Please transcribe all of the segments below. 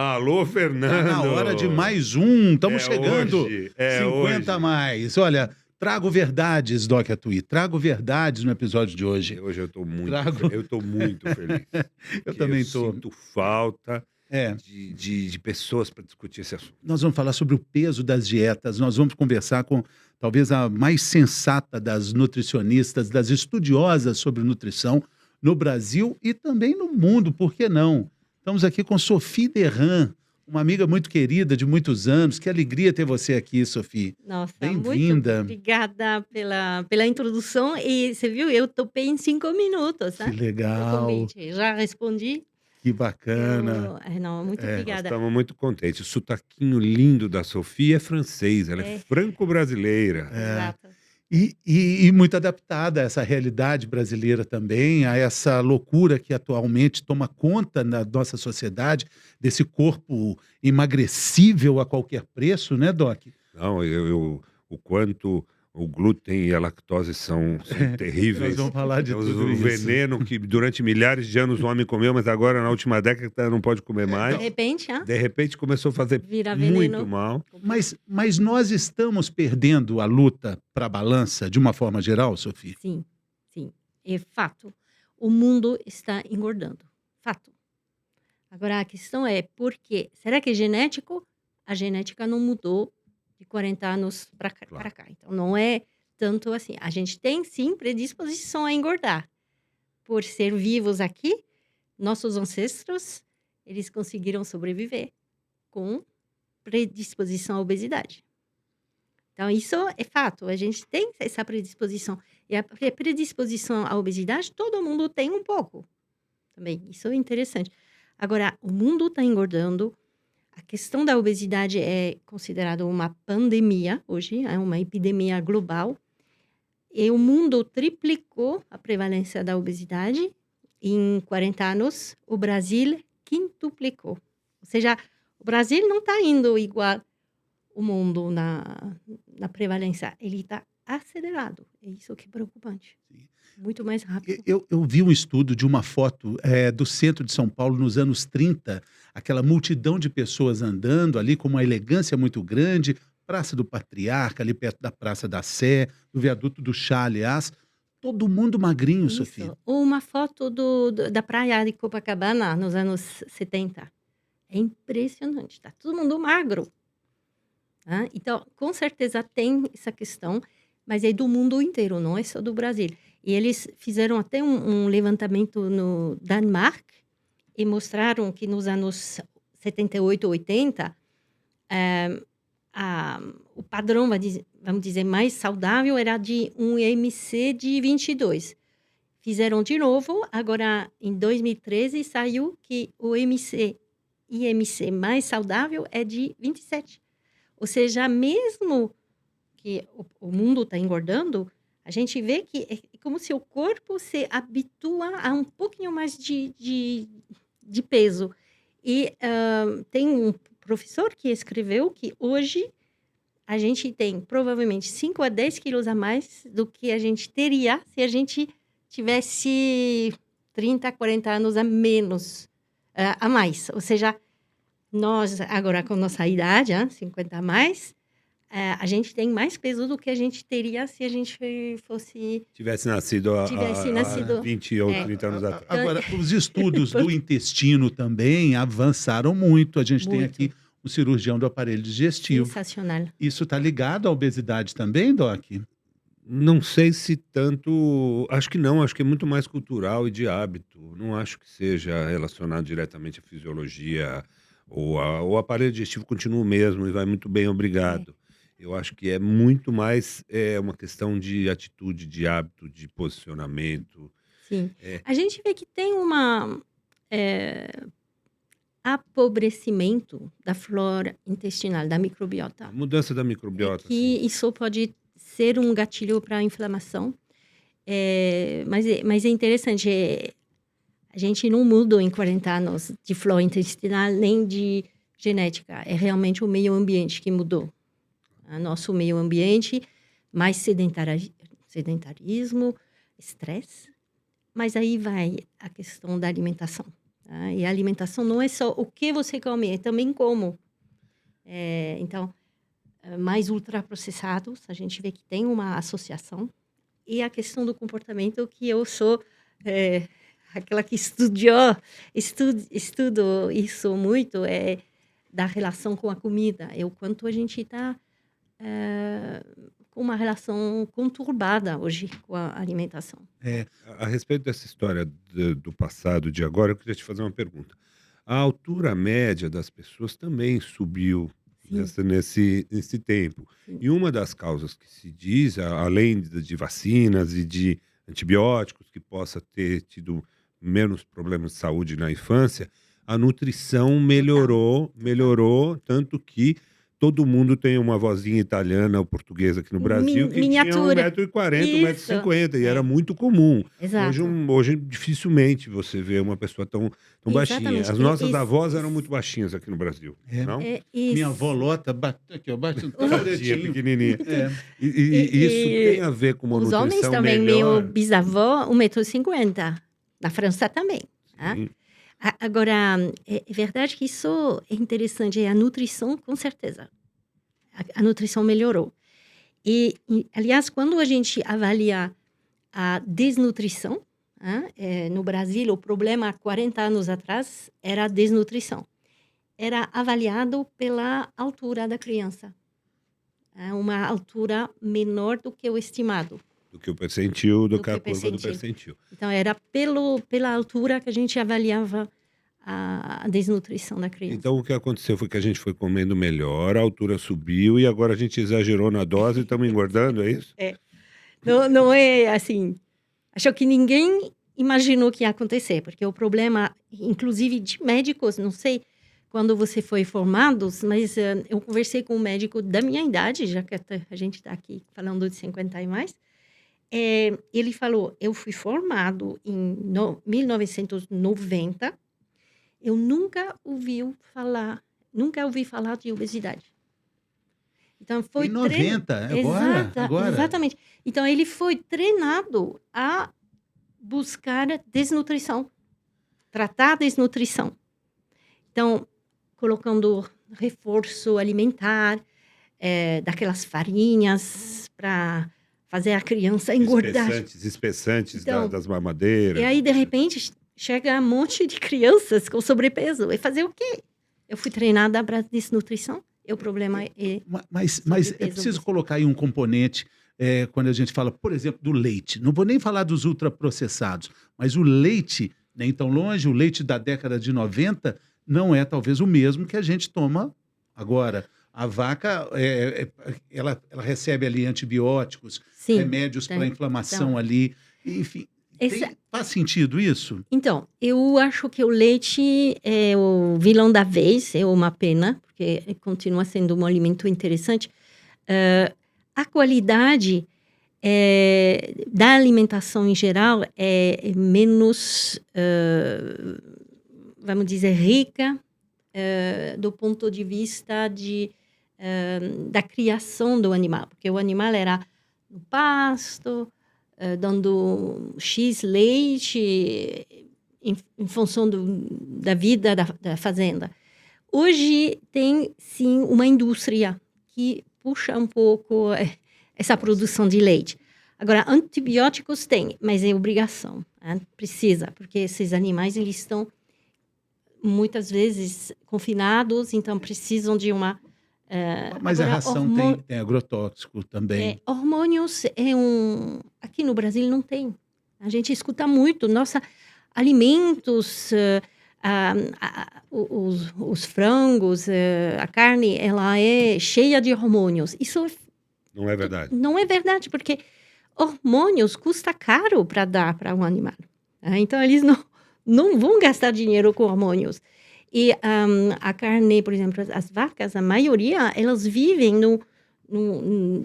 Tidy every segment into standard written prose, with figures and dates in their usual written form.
Alô, Tá na hora de Fernando! mais um. Estamos É chegando. hoje, é 50 a hoje. mais. Olha, trago verdades, Doc Atuí. Trago verdades no episódio de hoje. Hoje Trago. eu tô muito feliz, Eu porque eu também tô. sinto falta É, de pessoas para discutir esse assunto. nós vamos falar sobre o peso das dietas. Nós vamos conversar com talvez a mais sensata das nutricionistas, das estudiosas sobre nutrição no Brasil e também no mundo, por que não? Estamos aqui com Sophie Derran, uma amiga muito querida de muitos anos. Que alegria ter você aqui, Sophie. Nossa, muito Bem-vinda. obrigada pela introdução. E você viu, eu topei em 5 minutos, Que né? O legal, convite. Já respondi. que bacana. Não, muito É, Nós obrigada. estamos muito contentes. O sotaquinho lindo da Sofia é francês, ela é É. franco-brasileira. Exato. E muito adaptada a essa realidade brasileira também, a essa loucura que atualmente toma conta na nossa sociedade, desse corpo emagrecível a qualquer preço, né, Doc? Não, o quanto o glúten e a lactose são Nós terríveis. vamos falar de É tudo o isso. veneno que durante milhares de anos o homem comeu, mas agora na última década não pode comer De mais. repente, De repente começou a fazer vira muito veneno. mal. Mas nós estamos perdendo a luta para a balança de uma forma geral, Sofia? Sim, sim. É fato. O mundo está engordando. Fato. Agora, a questão é por quê? Será que é genético? A genética não mudou de 40 anos para Claro. cá. Então, não é tanto assim. A gente tem, sim, predisposição a engordar. Por ser vivos aqui, nossos ancestros, eles conseguiram sobreviver com predisposição à obesidade. Então, isso é fato. A gente tem essa predisposição. E a predisposição à obesidade, todo mundo tem um pouco. Também, isso é interessante. Agora, o mundo está engordando. A questão da obesidade é considerada uma pandemia hoje, é uma epidemia global. E o mundo triplicou a prevalência da obesidade em 40 anos. O Brasil quintuplicou. Ou seja, o Brasil não está indo igual o mundo na prevalência. Ele está acelerado. É isso que é preocupante. Muito mais rápido. Eu vi um estudo de uma foto do centro de São Paulo nos anos 30, aquela multidão de pessoas andando ali com uma elegância muito grande, Praça do Patriarca, ali perto da Praça da Sé, do Viaduto do Chá, aliás. Todo mundo magrinho, Sofia. Isso. Ou uma foto da praia de Copacabana nos anos 70. É impressionante. Está todo mundo magro. Tá? Então, com certeza tem essa questão, mas é do mundo inteiro, não é só do Brasil. E eles fizeram até um levantamento no Dinamarca e mostraram que nos anos 78, 80, o padrão, vamos dizer, mais saudável era de um IMC de 22. Fizeram de novo, agora em 2013 saiu que o IMC mais saudável é de 27. Ou seja, mesmo que o mundo está engordando, a gente vê que é como se o corpo se habitua a um pouquinho mais de peso. E tem um professor que escreveu que hoje a gente tem provavelmente 5 a 10 quilos a mais do que a gente teria se a gente tivesse 30, 40 anos a menos, a mais. Ou seja, nós, agora com nossa idade, 50 a mais, a gente tem mais peso do que a gente teria se a gente fosse... Tivesse nascido há 20 ou 30 anos atrás. Agora, os estudos do intestino também avançaram muito. A gente tem aqui um cirurgião do aparelho digestivo. Sensacional. Isso está ligado à obesidade também, Doc? Não sei se tanto. Acho que não, acho que é muito mais cultural e de hábito. Não acho que seja relacionado diretamente à fisiologia. O aparelho digestivo continua o mesmo e vai muito bem, obrigado. Eu acho que é muito mais uma questão de atitude, de hábito, de posicionamento. Sim. A gente vê que tem apodrecimento da flora intestinal, da microbiota. A mudança da microbiota. Que isso pode ser um gatilho para a inflamação. Mas é interessante, a gente não mudou em 40 anos de flora intestinal nem de genética. É realmente o meio ambiente que mudou. Nosso meio ambiente, mais sedentarismo, estresse. Mas aí vai a questão da alimentação. Tá? E a alimentação não é só o que você come, é também como. Então, mais ultraprocessados, a gente vê que tem uma associação. E a questão do comportamento, que eu sou aquela que estudo isso muito, da relação com a comida. É o quanto a gente está com uma relação conturbada hoje com a alimentação. A respeito dessa história do passado, de agora, eu queria te fazer uma pergunta. A altura média das pessoas também subiu Sim. nesse tempo. Sim. E uma das causas que se diz, além de vacinas e de antibióticos, que possa ter tido menos problemas de saúde na infância, a nutrição melhorou, tanto que todo mundo tem uma vozinha italiana ou portuguesa aqui no Brasil que tinha Miniatura. 1,40 m, Isso. 1,50 m, e era muito comum. Exato. Hoje dificilmente você vê uma pessoa tão baixinha. Exatamente. As nossas avós eram muito baixinhas aqui no Brasil, não? Minha avó Lota aqui, bate um Batia, pequenininha. E isso tem a ver com uma os nutrição homens também, melhor? meu bisavô, 1,50 m. Na França também. Tá? Agora, é verdade que isso é interessante. A nutrição, com certeza. A nutrição melhorou. Aliás, quando a gente avalia a desnutrição, no Brasil, o problema há 40 anos atrás era a desnutrição. Era avaliado pela altura da criança. Uma altura menor do que o estimado. Do que o percentil, do que a curva do percentil. Então, era pela altura que a gente avaliava a desnutrição da criança. Então, o que aconteceu foi que a gente foi comendo melhor, a altura subiu e agora a gente exagerou na dose e estamos engordando, é isso? Não é assim. Acho que ninguém imaginou que ia acontecer, porque o problema, inclusive de médicos, não sei quando você foi formado, mas eu conversei com um médico da minha idade, já que a gente está aqui falando de 50 e mais. Ele falou, eu fui formado em 1990, eu nunca ouvi falar de obesidade. Então, foi em 90, agora? Exatamente. Então, ele foi treinado a buscar desnutrição, tratar a desnutrição. Então, colocando reforço alimentar, daquelas farinhas para fazer a criança engordar. Espessantes então, das mamadeiras. E aí, de repente, chega um monte de crianças com sobrepeso. E fazer o quê? Eu fui treinada para desnutrição. E o problema é... Mas é preciso colocar aí um componente, quando a gente fala, por exemplo, do leite. Não vou nem falar dos ultraprocessados, mas o leite, nem tão longe, o leite da década de 90 não é talvez o mesmo que a gente toma agora. A vaca, ela recebe ali antibióticos, sim, remédios para inflamação ali, enfim. Faz sentido isso? Então, eu acho que o leite é o vilão da vez, é uma pena, porque continua sendo um alimento interessante. A qualidade da alimentação em geral é menos, vamos dizer, rica do ponto de vista da criação do animal, porque o animal era no pasto, dando X leite em função da vida da fazenda. Hoje tem, sim, uma indústria que puxa um pouco essa produção de leite. Agora, antibióticos tem, mas é obrigação, precisa, porque esses animais eles estão muitas vezes confinados, então precisam de uma... Mas agora, a ração tem agrotóxico também. Hormônios aqui no Brasil não tem. A gente escuta muito. Alimentos, os frangos, a carne, ela é cheia de hormônios. Isso não é verdade. Não é verdade, porque hormônios custa caro para dar para um animal. Então, eles não vão gastar dinheiro com hormônios. E a carne, por exemplo, as vacas, a maioria, elas vivem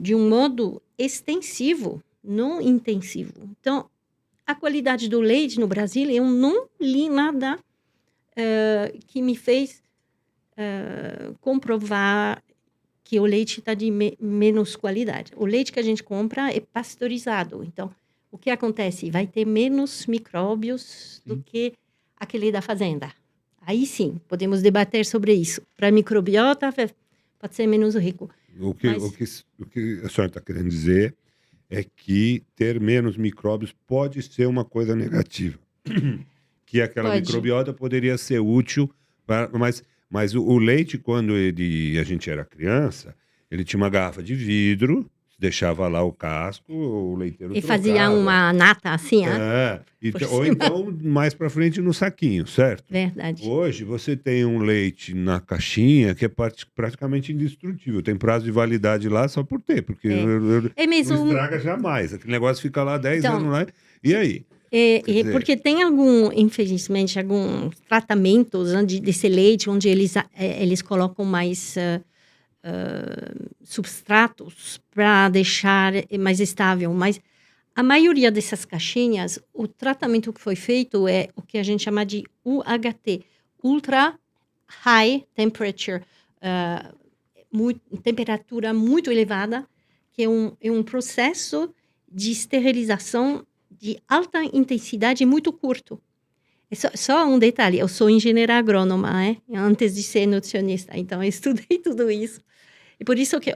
de um modo extensivo, não intensivo. Então, a qualidade do leite no Brasil, eu não li nada que me fez comprovar que o leite está de menos qualidade. O leite que a gente compra é pasteurizado. Então, o que acontece? Vai ter menos micróbios do que aquele da fazenda. Aí sim, podemos debater sobre isso. Para a microbiota, pode ser menos rico. O que a senhora está querendo dizer é que ter menos micróbios pode ser uma coisa negativa. Que aquela microbiota poderia ser útil, mas o leite, quando a gente era criança, ele tinha uma garrafa de vidro, deixava lá o casco, o leiteiro E trocava. fazia uma nata assim, ou então mais para frente no saquinho, certo? Verdade. Hoje você tem um leite na caixinha que é praticamente indestrutível. Tem prazo de validade lá só por ter, porque mesmo... não estraga jamais. Aquele negócio fica lá 10 então, anos lá. E aí? Porque tem infelizmente, alguns tratamentos desse leite onde eles colocam mais substratos para deixar mais estável. Mas a maioria dessas caixinhas, o tratamento que foi feito é o que a gente chama de UHT, Ultra High Temperature, temperatura muito elevada, que é um processo de esterilização de alta intensidade muito curto. Só um detalhe, eu sou engenheira agrônoma, antes de ser nutricionista, então eu estudei tudo isso. E por isso que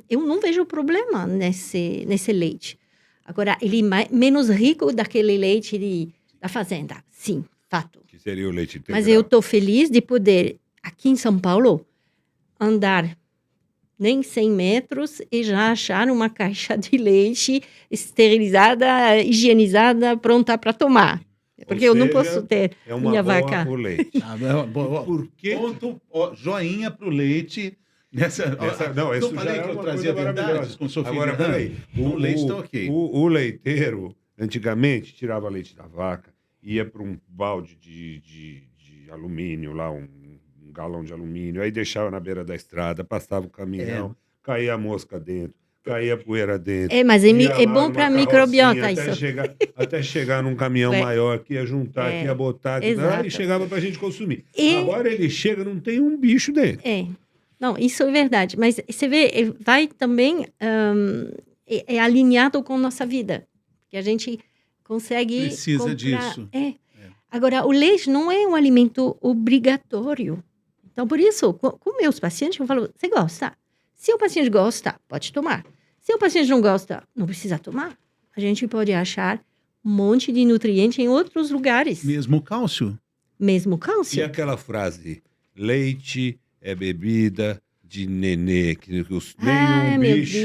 eu não vejo problema nesse leite. Agora, ele é menos rico daquele leite da fazenda, sim, fato. Que seria o leite integral. Mas eu estou feliz de poder, aqui em São Paulo, andar nem 100 metros e já achar uma caixa de leite esterilizada, higienizada, pronta para tomar. Porque eu não posso ter minha vaca. Pro leite. Por quê? Joinha para o leite. Não falei que eu trazia verdades com Sofia. Agora, peraí. O leite está ok. O leiteiro, antigamente, tirava leite da vaca, ia para um balde de alumínio lá, um galão de alumínio, aí deixava na beira da estrada, passava o caminhão, caía a mosca dentro, caía a poeira dentro. Mas é bom para a microbiota isso. Até chegar num caminhão maior, que ia juntar, que ia botar, e chegava para a gente consumir. Agora ele chega, não tem um bicho dentro. Não, isso é verdade. Mas você vê, vai também é alinhado com nossa vida. Que a gente consegue precisa disso. Agora, o leite não é um alimento obrigatório. Então, por isso, com meus pacientes, eu falo, você gosta? Se o paciente gosta, pode tomar. Se o paciente não gosta, não precisa tomar. A gente pode achar um monte de nutrientes em outros lugares. Mesmo cálcio? Mesmo cálcio. E aquela frase, leite é bebida de nenê, que nenhum bicho...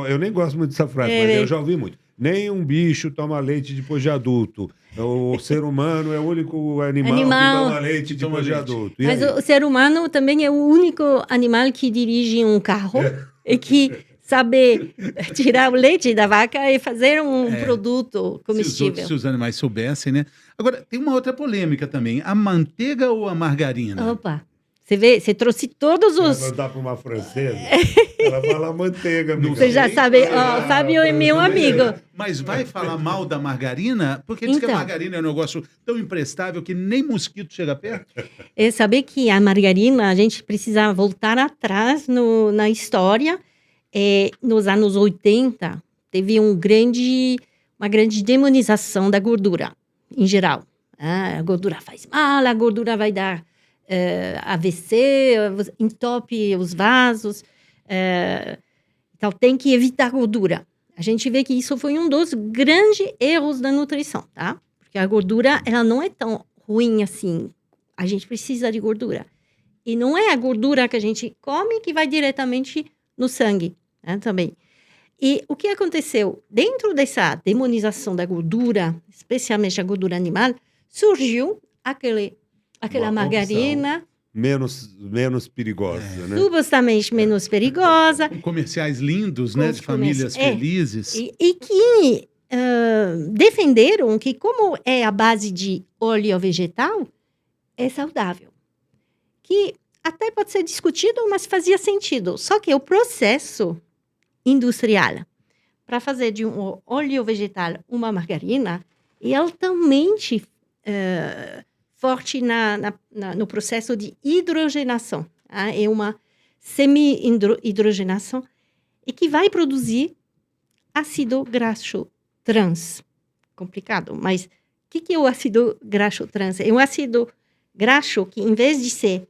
Eu nem gosto muito dessa frase, mas eu já ouvi muito. Nenhum bicho toma leite depois de adulto. O ser humano é o único animal que toma leite depois de adulto. Mas o ser humano também é o único animal que dirige um carro e que sabe tirar o leite da vaca e fazer um produto comestível. Se os animais soubessem, né? Agora, tem uma outra polêmica também. A manteiga ou a margarina? Opa! Você vê, você trouxe todos os... Ela dá para uma francesa, ela fala manteiga. Você já sabe, o Fábio é meu amigo. Mas vai falar mal da margarina? Porque diz que a margarina é um negócio tão imprestável que nem mosquito chega perto. É saber que a margarina, a gente precisa voltar atrás na história. Nos anos 80, teve uma grande demonização da gordura, em geral. A gordura faz mal, a gordura vai dar... AVC, entope os vasos, então tem que evitar gordura. A gente vê que isso foi um dos grandes erros da nutrição, tá? Porque a gordura, ela não é tão ruim assim. A gente precisa de gordura. E não é a gordura que a gente come que vai diretamente no sangue, né, também. E o que aconteceu? Dentro dessa demonização da gordura, especialmente a gordura animal, surgiu aquela margarina... Menos perigosa, né? Supostamente menos perigosa. Com comerciais lindos, né? De famílias felizes. E que defenderam que, como é a base de óleo vegetal, é saudável. Que até pode ser discutido, mas fazia sentido. Só que o processo industrial para fazer de um óleo vegetal uma margarina é altamente... forte no processo de hidrogenação. É uma semi-hidrogenação e que vai produzir ácido graxo trans. Complicado, mas que é o ácido graxo trans? É um ácido graxo que, em vez de ser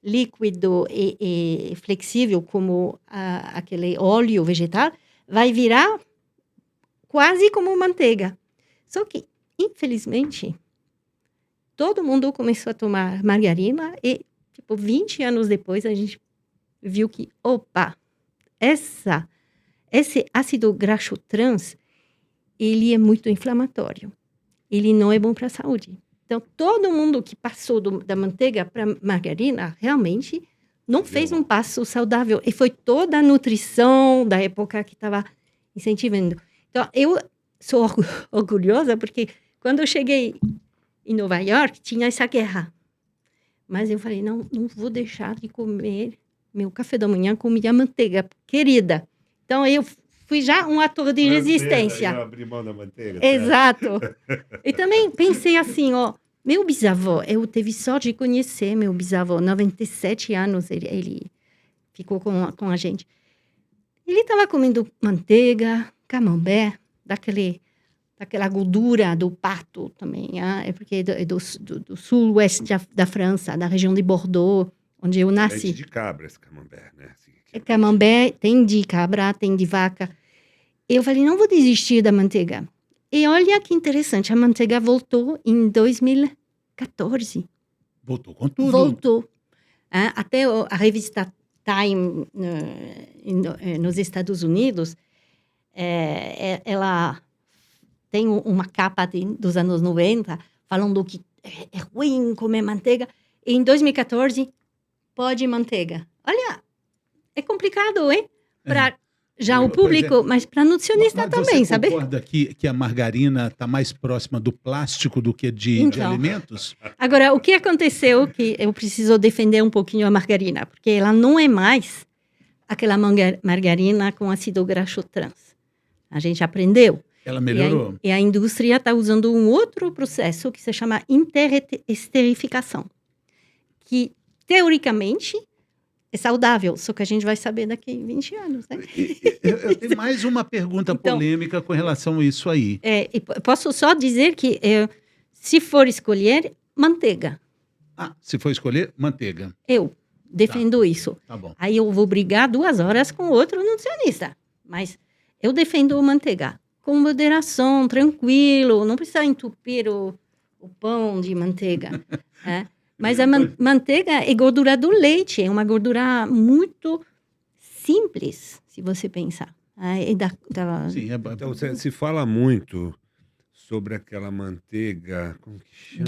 líquido e flexível, como aquele óleo vegetal, vai virar quase como manteiga. Só que, infelizmente, todo mundo começou a tomar margarina e, 20 anos depois, a gente viu que, opa, esse ácido graxo trans, ele é muito inflamatório. Ele não é bom para a saúde. Então, todo mundo que passou da manteiga para margarina, realmente, não fez um passo saudável. E foi toda a nutrição da época que estava incentivando. Então, eu sou orgulhosa, porque quando eu cheguei em Nova York, tinha essa guerra. Mas eu falei, não vou deixar de comer meu café da manhã com minha manteiga querida. Então, eu fui já um ator de resistência. Eu abri mão da manteiga. Exato. E também pensei assim, meu bisavô, eu tive sorte de conhecer meu bisavô, 97 anos, ele ficou com a gente. Ele estava comendo manteiga, camembert, daquela gordura do pato também, é porque é do sul-oeste da França, da região de Bordeaux, onde eu nasci. Leite de cabra esse camembert, né? Camembert tem de cabra, tem de vaca. Eu falei, não vou desistir da manteiga. E olha que interessante, a manteiga voltou em 2014. Voltou com tudo. Voltou. Até a revista Time, nos Estados Unidos, ela tem uma capa dos anos 90, falando que é ruim comer manteiga. E em 2014, pode manteiga. Olha, é complicado, hein? Para já o público, mas para nutricionista também, sabe? Você concorda que a margarina está mais próxima do plástico do que de alimentos? Agora, o que aconteceu que eu preciso defender um pouquinho a margarina, porque ela não é mais aquela margarina com ácido graxo trans. A gente aprendeu. Ela melhorou. E a indústria está usando um outro processo que se chama interesterificação, que, teoricamente, é saudável, só que a gente vai saber daqui a 20 anos, né? Eu tenho mais uma pergunta polêmica com relação a isso aí. Posso só dizer que, se for escolher, manteiga. Se for escolher, manteiga. Eu defendo isso. Tá bom. Aí eu vou brigar 2 horas com outro nutricionista. Mas eu defendo manteiga. Com moderação, tranquilo, não precisa entupir o pão de manteiga. Mas a manteiga é gordura do leite, é uma gordura muito simples, se você pensar. Sim, então, se fala muito sobre aquela manteiga, como que chama?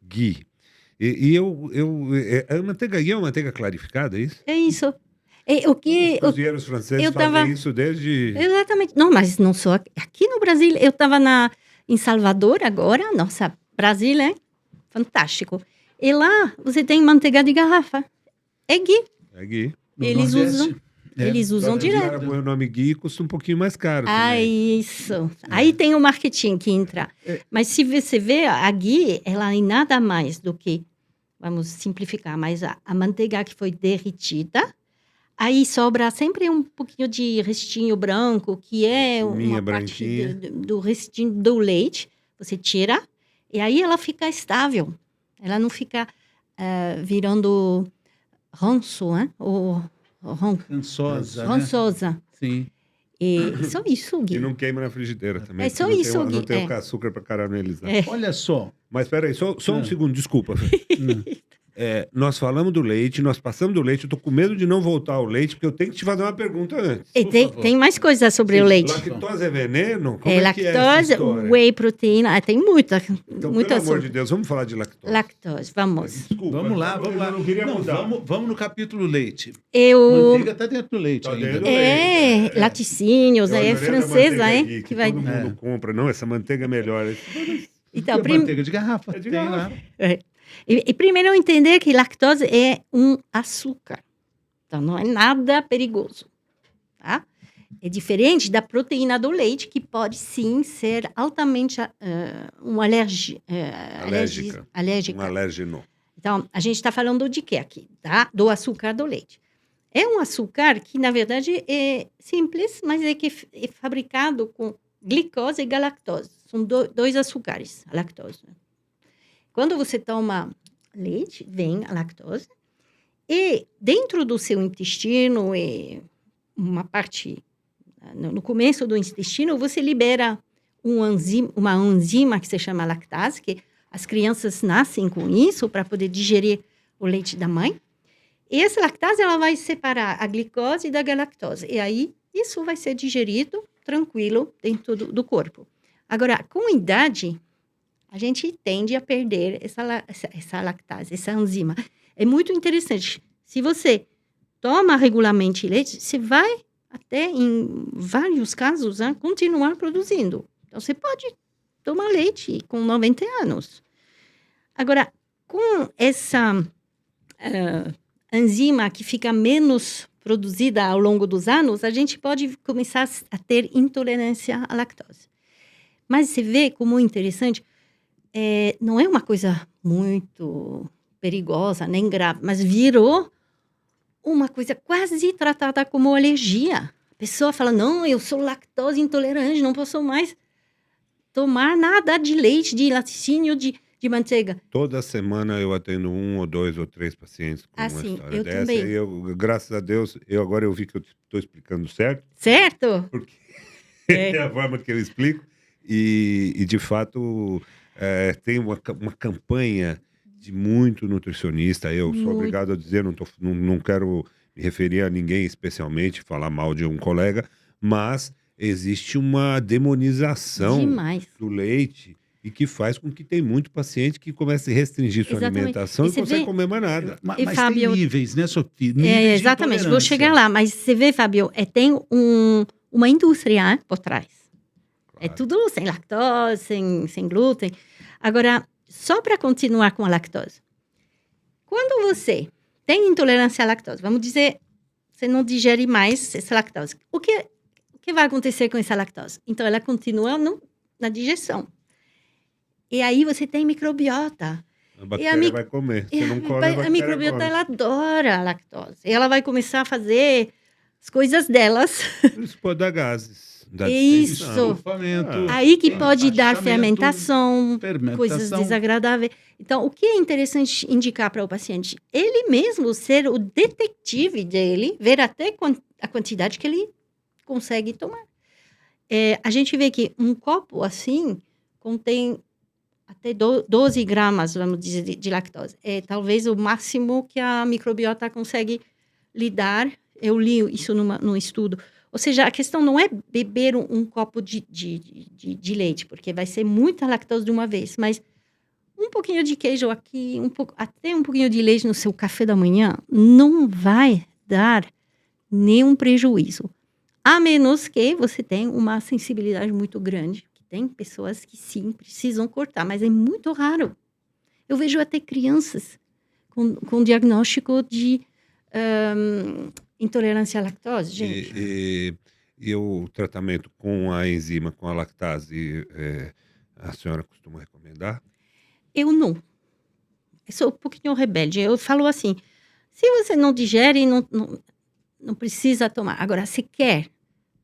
Ghee. A manteiga ghee é uma manteiga clarificada, é isso? É isso. Os cozinheiros franceses fazem isso desde... Exatamente. Não, mas não só aqui no Brasil. Eu estava em Salvador agora. Nossa, Brasil é fantástico. E lá, você tem manteiga de garrafa. É ghee. É ghee. Eles usam direto. O nome ghee custa um pouquinho mais caro também. Isso. Aí tem o marketing que entra. Mas se você vê, a ghee, ela é nada mais do que, vamos simplificar, mas a manteiga que foi derretida, aí sobra sempre um pouquinho de restinho branco, que é uma parte do restinho do leite. Você tira, e aí ela fica estável. Ela não fica virando ranço, né? Ou rançosa. Né? Sim. E só isso, Gui. E não queima na frigideira também. É só isso, Gui. Não tem açúcar para caramelizar. Olha só. Mas espera aí, só um segundo, desculpa. Nós falamos do leite, nós passamos do leite. Eu tô com medo de não voltar ao leite, porque eu tenho que te fazer uma pergunta antes. E tem mais coisas sobre o leite. Lactose é veneno? Como lactose, whey proteína, tem muita. Então, pelo amor de Deus, vamos falar de lactose. Lactose, vamos. Desculpa. Vamos lá. Eu não queria mudar. Vamos no capítulo leite. Manteiga está dentro do leite ainda. Laticínios, é francesa, que todo mundo compra. Não, essa manteiga é melhor. Então, manteiga de garrafa. Tem lá. E primeiro entender que lactose é um açúcar. Então, não é nada perigoso. Tá? É diferente da proteína do leite, que pode sim ser altamente alérgica. Um alérgeno. Então, a gente está falando de quê aqui? Tá? Do açúcar do leite. É um açúcar que, na verdade, é simples, mas é fabricado com glicose e galactose. São dois açúcares, a lactose. Quando você toma leite, vem a lactose. E dentro do seu intestino, uma parte, no começo do intestino, você libera uma enzima que se chama lactase, que as crianças nascem com isso para poder digerir o leite da mãe. E essa lactase, ela vai separar a glicose da galactose. E aí, isso vai ser digerido tranquilo dentro do corpo. Agora, com a idade, a gente tende a perder essa lactase, essa enzima. É muito interessante. Se você toma regularmente leite, você vai até, em vários casos, continuar produzindo. Então, você pode tomar leite com 90 anos. Agora, com essa enzima que fica menos produzida ao longo dos anos, a gente pode começar a ter intolerância à lactose. Mas você vê como interessante, não é uma coisa muito perigosa, nem grave, mas virou uma coisa quase tratada como alergia. A pessoa fala, não, eu sou lactose intolerante, não posso mais tomar nada de leite, de laticínio, de manteiga. Toda semana eu atendo 1 ou 2 ou 3 pacientes com uma história eu dessa. também. E eu, graças a Deus, agora eu vi que eu estou explicando certo. Certo? Porque é a forma que eu explico. E de fato, tem uma campanha de muito nutricionista. Eu sou obrigado a dizer, não quero me referir a ninguém especialmente, falar mal de um colega, mas existe uma demonização demais do leite e que faz com que tem muito paciente que comece a restringir sua Exatamente. alimentação E e você consegue vê- comer mais nada. Mas E, Fábio, tem níveis, né, Sofia? Níveis de exatamente, vou intolerância. chegar lá. Mas você vê, Fábio, tem uma indústria por trás. É Claro. tudo sem lactose, sem glúten. Agora, só para continuar com a lactose. Quando você tem intolerância à lactose, vamos dizer, você não digere mais essa lactose. O que vai acontecer com essa lactose? Então, ela continua na digestão. E aí você tem microbiota. A bactéria vai comer. Se não come, a A bactéria microbiota, come. ela adora a lactose. E ela vai começar a fazer as coisas delas. Isso pode dar gases. Dá Isso. distensão. Estufamento, Aí que pode dar Achamentos, fermentação, coisas fermentação. desagradáveis. Então, o que é interessante indicar para o paciente? Ele mesmo ser o detetive dele, ver até a quantidade que ele consegue tomar. A gente vê que um copo assim contém até 12 gramas, vamos dizer, de lactose. É talvez o máximo que a microbiota consegue lidar. Eu li isso num estudo. Ou seja, a questão não é beber um copo de leite, porque vai ser muita lactose de uma vez, mas um pouquinho de queijo aqui, até um pouquinho de leite no seu café da manhã, não vai dar nenhum prejuízo. A menos que você tenha uma sensibilidade muito grande. Tem pessoas que sim, precisam cortar, mas é muito raro. Eu vejo até crianças com diagnóstico de intolerância à lactose, gente. E o tratamento com a enzima, com a lactase, a senhora costuma recomendar? Eu não. Eu sou um pouquinho rebelde. Eu falo assim, se você não digere, não precisa tomar. Agora, se quer,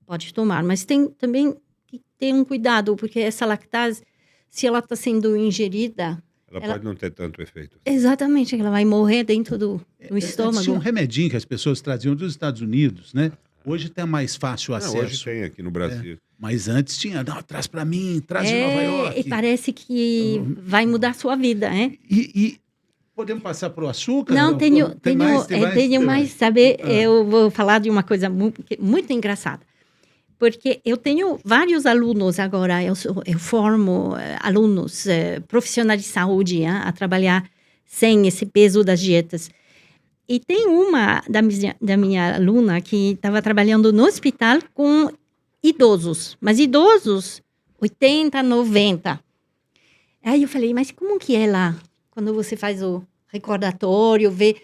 pode tomar. Mas tem também que ter um cuidado, porque essa lactase, se ela está sendo ingerida... Ela pode não ter tanto efeito. Exatamente, ela vai morrer dentro do estômago. Tinha um remedinho que as pessoas traziam dos Estados Unidos, né? Hoje está mais fácil o acesso. Hoje tem aqui no Brasil. Mas antes tinha, não, traz para mim, traz de Nova York. E parece que vai mudar a sua vida, né? E podemos passar para o açúcar? Não, tenho mais, saber, eu vou falar de uma coisa muito engraçada. Porque eu tenho vários alunos agora, eu formo alunos profissionais de saúde a trabalhar sem esse peso das dietas. E tem uma da minha aluna que estava trabalhando no hospital com idosos, mas idosos 80, 90. Aí eu falei, mas como que é lá? Quando você faz o recordatório, vê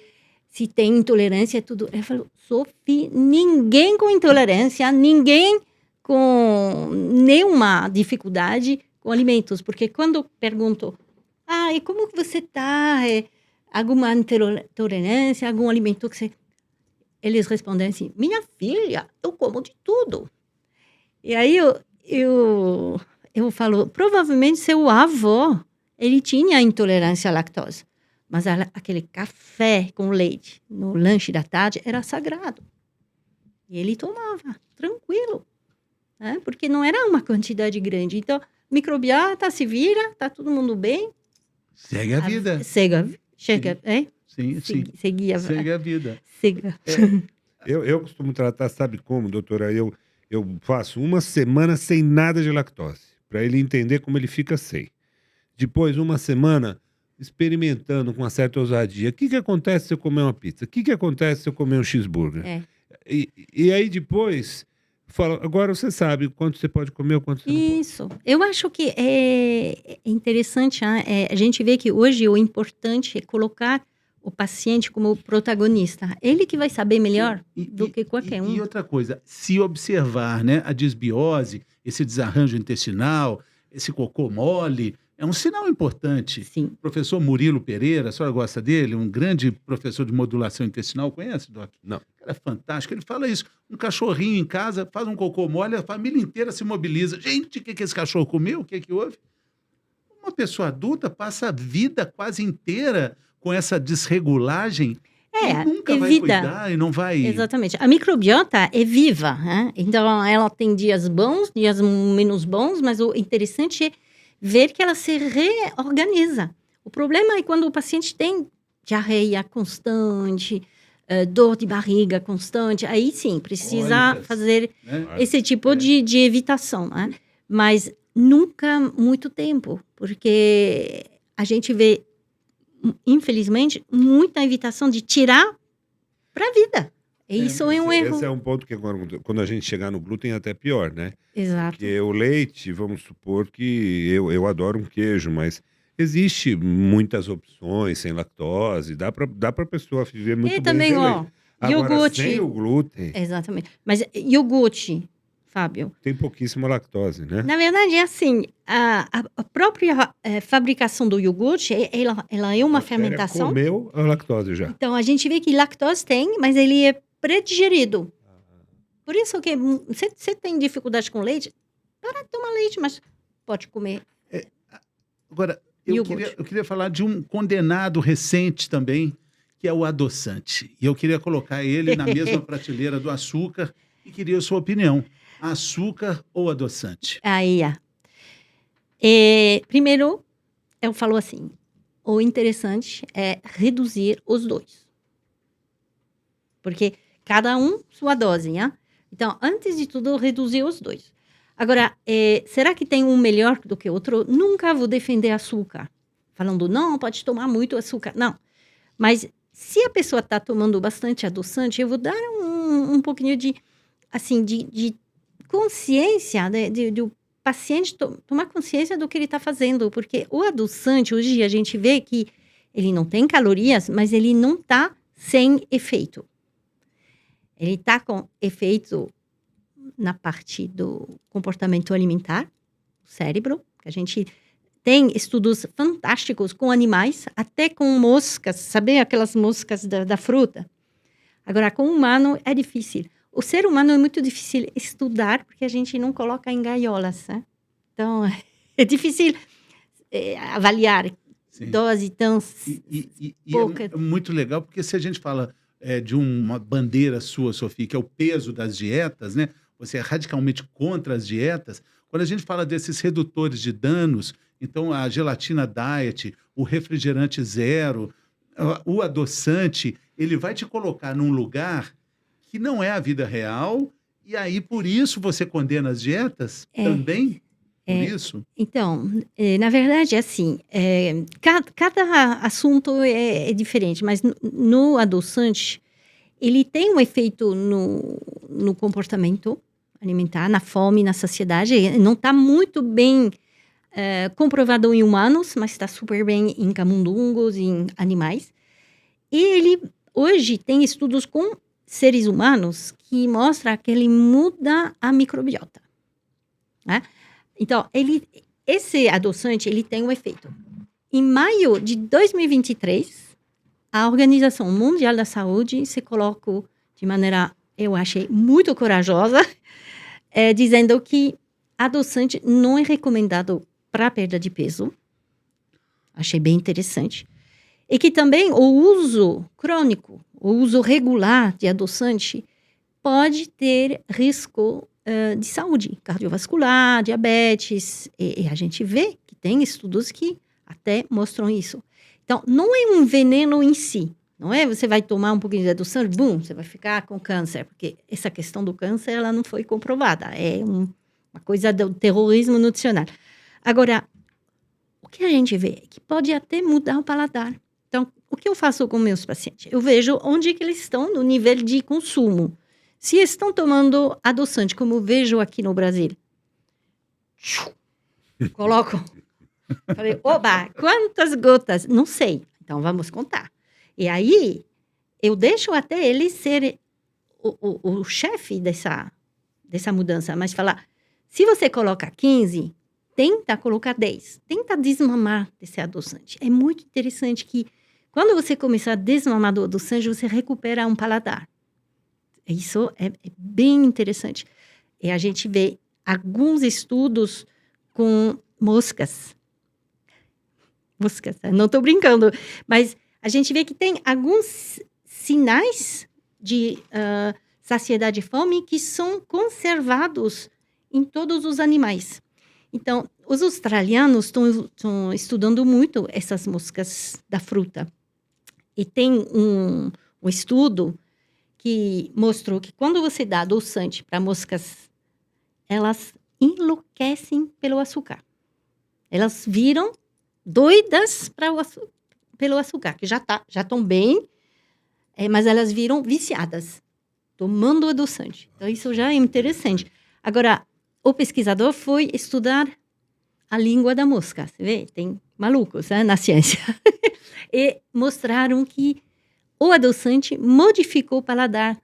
se tem intolerância e tudo. Ela falou, Sophie, ninguém com intolerância, ninguém com nenhuma dificuldade com alimentos. Porque quando eu pergunto, e como que você está? Alguma intolerância, algum alimento que você... Eles respondem assim, minha filha, eu como de tudo. E aí eu falo, provavelmente seu avô, ele tinha intolerância à lactose. Mas aquele café com leite no lanche da tarde era sagrado. E ele tomava, tranquilo. Né? Porque não era uma quantidade grande. Então, microbiota, se vira, tá todo mundo bem. Segue a vida. Chega, hein? Sim. Segue a vida. Siga. Eu costumo tratar, sabe como, doutora? Eu faço uma semana sem nada de lactose, para ele entender como ele fica sem. Depois, uma semana experimentando com uma certa ousadia. O que acontece se eu comer uma pizza? O que acontece se eu comer um cheeseburger? E aí depois, fala, agora você sabe quanto você pode comer ou quanto você não pode. Isso. Eu acho que é interessante, a gente vê que hoje o importante é colocar o paciente como protagonista. Ele que vai saber melhor do que qualquer um. E outra coisa, se observar, né, a disbiose, esse desarranjo intestinal, esse cocô mole, é um sinal importante. Sim. O professor Murilo Pereira, a senhora gosta dele? Um grande professor de modulação intestinal. Conhece, Doc? Não. O cara é fantástico. Ele fala isso. Um cachorrinho em casa faz um cocô mole, a família inteira se mobiliza. Gente, o que esse cachorro comeu? O que houve? Uma pessoa adulta passa a vida quase inteira com essa desregulagem e nunca vai cuidar e não vai... Exatamente. A microbiota é viva, né? Então ela tem dias bons, dias menos bons, mas o interessante é ver que ela se reorganiza. O problema é quando o paciente tem diarreia constante, dor de barriga constante, aí sim, precisa fazer esse tipo de evitação, né? Mas nunca muito tempo, porque a gente vê, infelizmente, muita evitação de tirar para a vida. Isso é um erro. Esse é um ponto que agora, quando a gente chegar no glúten, é até pior, né? Exato. Porque o leite, vamos supor que eu adoro um queijo, mas existe muitas opções sem lactose, dá para pessoa viver muito bem também, sem leite. Agora, iogurte. sem o glúten... Exatamente. Mas iogurte, Fábio... Tem pouquíssima lactose, né? Na verdade, é assim, a própria fabricação do iogurte, ela é uma fermentação. Comeu a lactose já. Então, a gente vê que lactose tem, mas ele é pré-digerido. Por isso que você tem dificuldade com leite, para de tomar leite, mas pode comer. Agora, eu queria falar de um condenado recente também, que é o adoçante. E eu queria colocar ele na mesma prateleira do açúcar e queria a sua opinião. Açúcar ou adoçante? Aí, primeiro, eu falo assim, o interessante é reduzir os dois. Porque cada um sua dose, né? Então, antes de tudo, reduzir os dois. Agora, será que tem um melhor do que o outro? Nunca vou defender açúcar. Falando, não, pode tomar muito açúcar. Não. Mas se a pessoa está tomando bastante adoçante, eu vou dar um pouquinho de consciência, do paciente tomar consciência do que ele está fazendo. Porque o adoçante, hoje a gente vê que ele não tem calorias, mas ele não está sem efeito. Ele está com efeito na parte do comportamento alimentar, cérebro, que a gente tem estudos fantásticos com animais, até com moscas, sabe aquelas moscas da fruta? Agora, com o humano é difícil. O ser humano é muito difícil estudar, porque a gente não coloca em gaiolas, né? Então, é difícil avaliar dose tão pouca. É muito legal, porque se a gente fala de uma bandeira sua, Sofia, que é o peso das dietas, né? Você é radicalmente contra as dietas. Quando a gente fala desses redutores de danos, então a gelatina diet, o refrigerante zero, o adoçante, ele vai te colocar num lugar que não é a vida real, e aí por isso você condena as dietas também? Por isso? Então, na verdade, assim, cada assunto é diferente, mas no adoçante, ele tem um efeito no comportamento alimentar, na fome, na saciedade. Não está muito bem comprovado em humanos, mas está super bem em camundongos, em animais. E ele, hoje, tem estudos com seres humanos que mostram que ele muda a microbiota, né? Então, esse adoçante, ele tem um efeito. Em maio de 2023, a Organização Mundial da Saúde se colocou de maneira, eu achei, muito corajosa, dizendo que adoçante não é recomendado para perda de peso. Achei bem interessante. E que também o uso crônico, o uso regular de adoçante pode ter risco de saúde cardiovascular, diabetes. E a gente vê que tem estudos que até mostram isso. Então, não é um veneno em si. Não é você vai tomar um pouquinho de adoçante, bum, você vai ficar com câncer. Porque essa questão do câncer, ela não foi comprovada. É uma coisa do terrorismo nutricional. Agora, o que a gente vê é que pode até mudar o paladar. Então, o que eu faço com meus pacientes? Eu vejo onde que eles estão no nível de consumo. Se estão tomando adoçante, como eu vejo aqui no Brasil, coloco. Falei, oba, quantas gotas? Não sei. Então, vamos contar. E aí, eu deixo até ele ser o chefe dessa mudança. Mas falar, se você coloca 15, tenta colocar 10. Tenta desmamar desse adoçante. É muito interessante que, quando você começar a desmamar do adoçante, você recupera um paladar. Isso é bem interessante. E a gente vê alguns estudos com moscas. Moscas, não estou brincando. Mas a gente vê que tem alguns sinais de saciedade e fome que são conservados em todos os animais. Então, os australianos estão estudando muito essas moscas da fruta. E tem um estudo que mostrou que quando você dá adoçante para moscas, elas enlouquecem pelo açúcar. Elas viram doidas pelo açúcar, que já estão bem, mas elas viram viciadas, tomando adoçante. Então, isso já é interessante. Agora, o pesquisador foi estudar a língua da mosca. Você vê? Tem malucos, né, na ciência. E mostraram que o adoçante modificou o paladar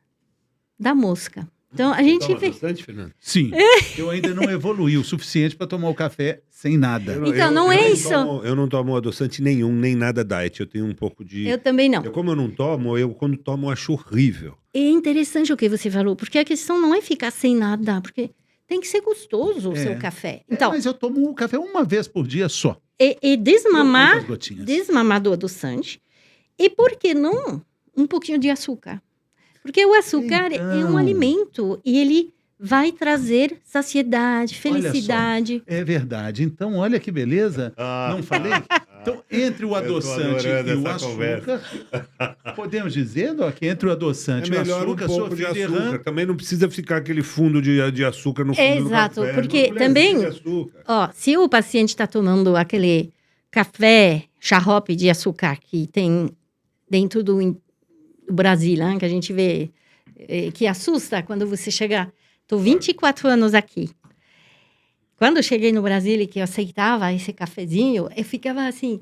da mosca. Então, a gente Toma vê... adoçante, Fernando? Sim, eu ainda não evoluí o suficiente para tomar o café sem nada. Então, não é isso. Eu não tomo adoçante nenhum, nem nada diet. Eu tenho um pouco de... Eu também não. Como eu não tomo, quando tomo, eu acho horrível. É interessante o que você falou, porque a questão não é ficar sem nada, porque tem que ser gostoso o seu café. Então, Mas eu tomo o café uma vez por dia só. e desmamar, Quantas gotinhas? desmamar do adoçante. E por que não um pouquinho de açúcar? Porque o açúcar é um alimento e ele vai trazer saciedade, felicidade. É verdade. Então, olha que beleza. Não falei? Então, entre o adoçante e o açúcar, podemos dizer, Doc, que entre o adoçante e o melhor açúcar, um pouco de açúcar. Também não precisa ficar aquele fundo de açúcar no fundo Exato, do café. porque Uma também, colherzinha de açúcar. se o paciente está tomando aquele café, xarope de açúcar que tem dentro do Brasil, né, que a gente vê, que assusta quando você chegar. Estou 24 anos aqui. Quando eu cheguei no Brasil e que eu aceitava esse cafezinho, eu ficava assim...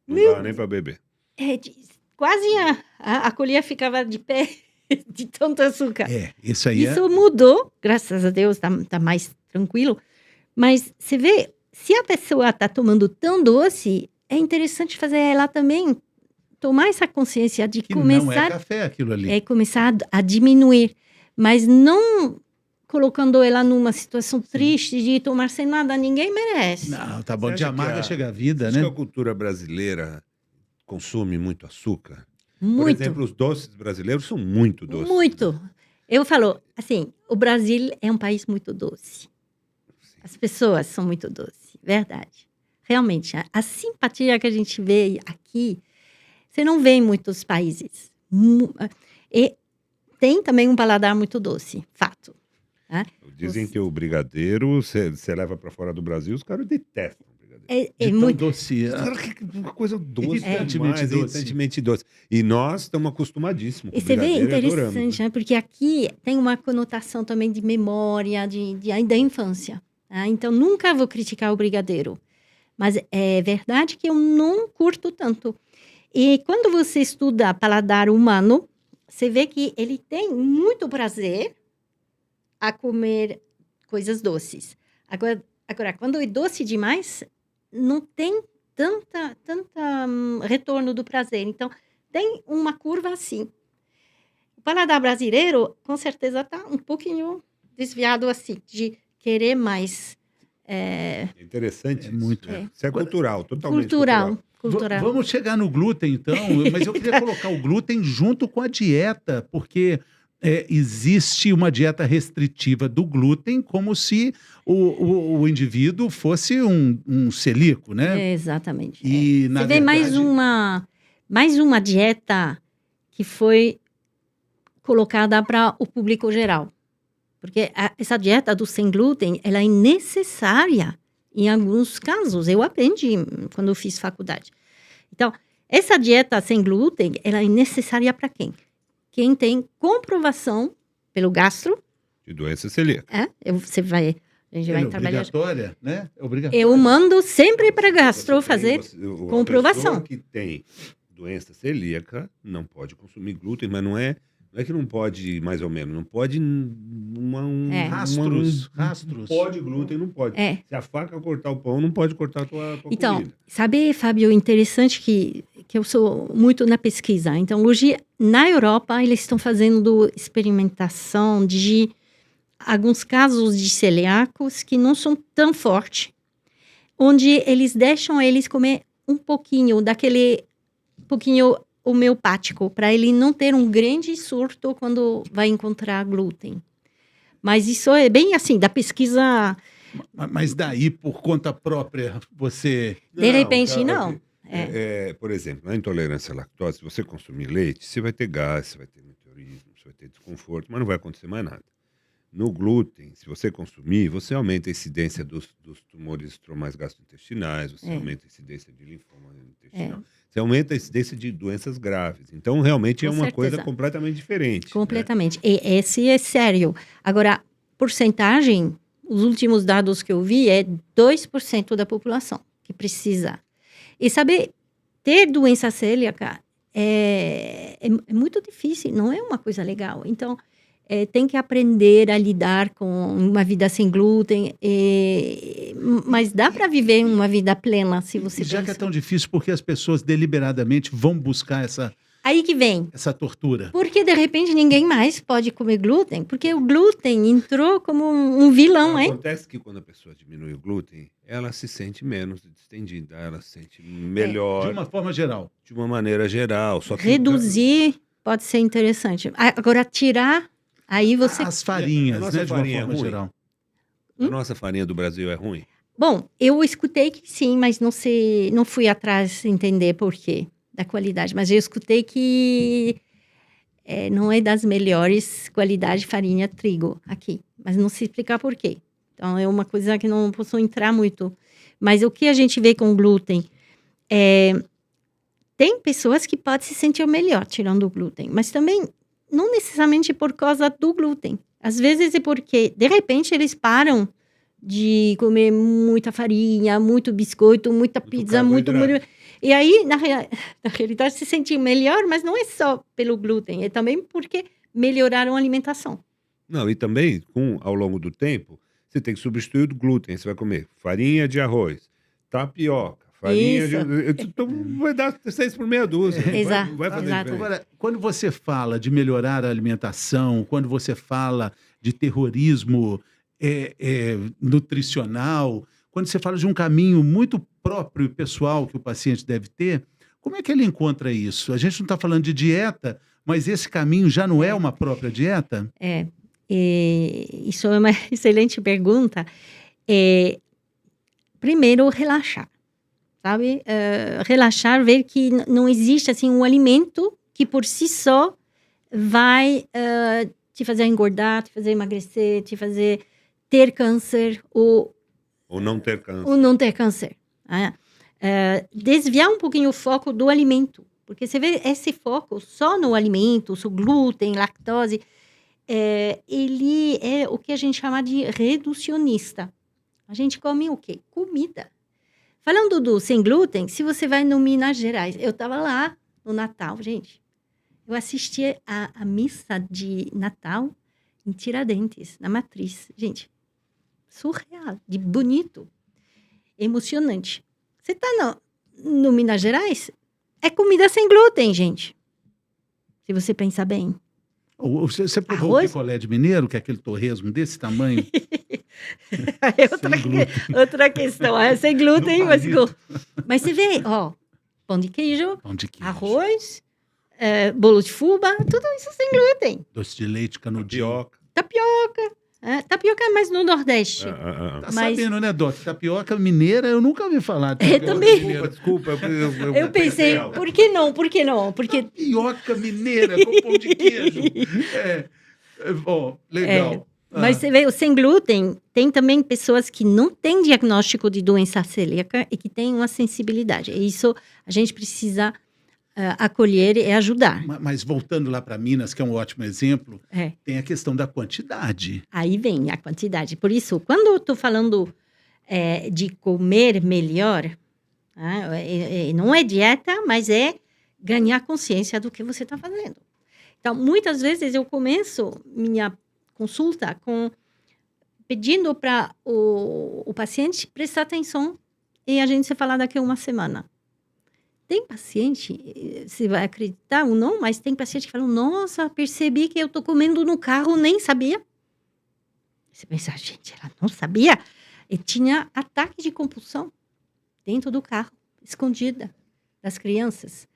Não dava nem para beber. Quase a colher ficava de pé de tanto açúcar. Isso aí Isso mudou, graças a Deus, tá mais tranquilo. Mas você vê, se a pessoa está tomando tão doce, é interessante fazer ela também tomar essa consciência de que começar... não é café aquilo ali. É começar a diminuir, mas não colocando ela numa situação triste de tomar sem nada, ninguém merece. Não, tá bom, Você de acha que amarga chega a vida, Acho né? que a cultura brasileira consome muito açúcar. Muito. Por exemplo, os doces brasileiros são muito doces. Muito. Eu falo, assim, o Brasil é um país muito doce. As pessoas são muito doces, verdade. Realmente, a simpatia que a gente vê aqui, você não vê em muitos países. E tem também um paladar muito doce, fato. Né? Dizem que o brigadeiro, você leva para fora do Brasil, os caras detestam o brigadeiro. É De tão muito... doce. Uma coisa doce, Irritantemente doce. irritantemente doce. E nós estamos acostumadíssimos com E você vê brigadeiro e interessante, adoramos, né? né? Porque aqui tem uma conotação também de memória, da infância. Né? Então, nunca vou criticar o brigadeiro. Mas é verdade que eu não curto tanto. E quando você estuda paladar humano, você vê que ele tem muito prazer a comer coisas doces. Agora, quando é doce demais, não tem tanta retorno do prazer. Então, tem uma curva assim. O paladar brasileiro, com certeza, está um pouquinho desviado assim, de querer mais É, É interessante É isso, muito. né? Isso é cultural, totalmente cultural. Vamos chegar no glúten, então, mas eu queria colocar o glúten junto com a dieta, porque existe uma dieta restritiva do glúten, como se o indivíduo fosse um celíaco, né? Exatamente. E, na Você vê verdade, mais uma dieta que foi colocada para o público geral. Porque essa dieta do sem glúten, ela é necessária em alguns casos. Eu aprendi quando eu fiz faculdade. Então, essa dieta sem glúten, ela é necessária para quem? Quem tem comprovação pelo gastro. de doença celíaca. A gente vai trabalhar. obrigatória, né? É obrigatória. Eu mando sempre para gastro Você tem- fazer a comprovação. pessoa que tem doença celíaca não pode consumir glúten, mas não é que não pode, mais ou menos, não pode Rastros. Pode glúten, não pode. É. Se a faca cortar o pão, não pode cortar a tua Então, comida. sabe, Fábio, interessante que eu sou muito na pesquisa. Então, hoje, na Europa, eles estão fazendo experimentação de alguns casos de celíacos que não são tão fortes, onde eles deixam eles comer um pouquinho daquele pouquinho homeopático, para ele não ter um grande surto quando vai encontrar glúten. Mas isso é bem assim, da pesquisa. Mas daí, por conta própria, você... De repente, cara, não. por exemplo, na intolerância à lactose, se você consumir leite, você vai ter gás, você vai ter meteorismo, você vai ter desconforto, mas não vai acontecer mais nada. No glúten, se você consumir, você aumenta a incidência dos tumores estromais gastrointestinais, você aumenta a incidência de linfoma intestinal, você aumenta a incidência de doenças graves. Então, realmente é Com uma certeza. coisa completamente diferente. Completamente. E esse é sério. Agora, porcentagem, os últimos dados que eu vi é 2% da população que precisa. E saber, ter doença celíaca é muito difícil, não é uma coisa legal. Então, tem que aprender a lidar com uma vida sem glúten, mas dá para viver uma vida plena se você Já que é pensa. tão difícil, porque as pessoas deliberadamente vão buscar essa Aí que vem. tortura. Porque, de repente, ninguém mais pode comer glúten, porque o glúten entrou como um vilão, hein? Acontece que quando a pessoa diminui o glúten, ela se sente menos distendida, ela se sente melhor, De uma forma geral. de uma maneira geral. Só que Reduzir pode ser interessante. Agora, tirar, aí você... As farinhas, A nossa né? De uma farinha é forma ruim? geral. A nossa farinha do Brasil é ruim? Bom, eu escutei que sim, mas não fui atrás entender por quê da qualidade. Mas eu escutei que não é das melhores qualidades farinha trigo aqui. Mas não se explicar por quê. Então, é uma coisa que não posso entrar muito. Mas o que a gente vê com glúten tem pessoas que podem se sentir melhor tirando o glúten, mas também não necessariamente por causa do glúten. Às vezes é porque, de repente, eles param de comer muita farinha, muito biscoito, muita pizza, muito... E aí, na realidade, se sentir melhor, mas não é só pelo glúten, é também porque melhoraram a alimentação. Não, e também, ao longo do tempo, você tem que substituir o glúten. Você vai comer farinha de arroz, tapioca, farinha de... Então, vai dar 6 por meia dúzia. Exato, Vai fazer exato. diferença. Agora, quando você fala de melhorar a alimentação, quando você fala de terrorismo nutricional, quando você fala de um caminho muito próprio e pessoal que o paciente deve ter, como é que ele encontra isso? A gente não está falando de dieta, mas esse caminho já não é uma própria dieta? Isso é uma excelente pergunta. Primeiro, relaxar, sabe? Relaxar, ver que não existe assim um alimento que por si só vai te fazer engordar, te fazer emagrecer, te fazer ter câncer ou não ter câncer. Ou não ter câncer. Desviar um pouquinho o foco do alimento. Porque você vê esse foco só no alimento, o glúten, lactose, ele é o que a gente chama de reducionista. A gente come o quê? Comida. Falando do sem glúten, se você vai no Minas Gerais, eu estava lá no Natal, gente. Eu assisti a missa de Natal em Tiradentes, na Matriz. Gente, surreal, de bonito, emocionante. Você está no Minas Gerais, é comida sem glúten, gente. Se você pensar bem. Você provou o picolé de mineiro, que é aquele torresmo desse tamanho? É outra questão. Sem glúten, mas você vê, ó, pão de queijo, arroz, bolo de fubá, tudo isso sem glúten. Doce de leite, canudinho. Tapioca. Tapioca é mais no Nordeste. Tá sabendo, né, Dota? Tapioca mineira, eu nunca ouvi falar. Também. Desculpa. Eu pensei, por que não? Porque... Tapioca mineira com pão de queijo. Legal. Mas você vê, o sem glúten, tem também pessoas que não têm diagnóstico de doença celíaca e que têm uma sensibilidade. E isso a gente precisa acolher e ajudar. Mas voltando lá para Minas, que é um ótimo exemplo, tem a questão da quantidade. Aí vem a quantidade. Por isso, quando eu estou falando de comer melhor, não é dieta, mas é ganhar consciência do que você está fazendo. Então, muitas vezes eu começo minha consulta pedindo para o paciente prestar atenção e a gente se falar daqui a uma semana. Tem paciente, você vai acreditar ou não, mas tem paciente que fala, nossa, percebi que eu estou comendo no carro, nem sabia. Você pensa, gente, ela não sabia? E tinha ataque de compulsão dentro do carro, escondida das crianças.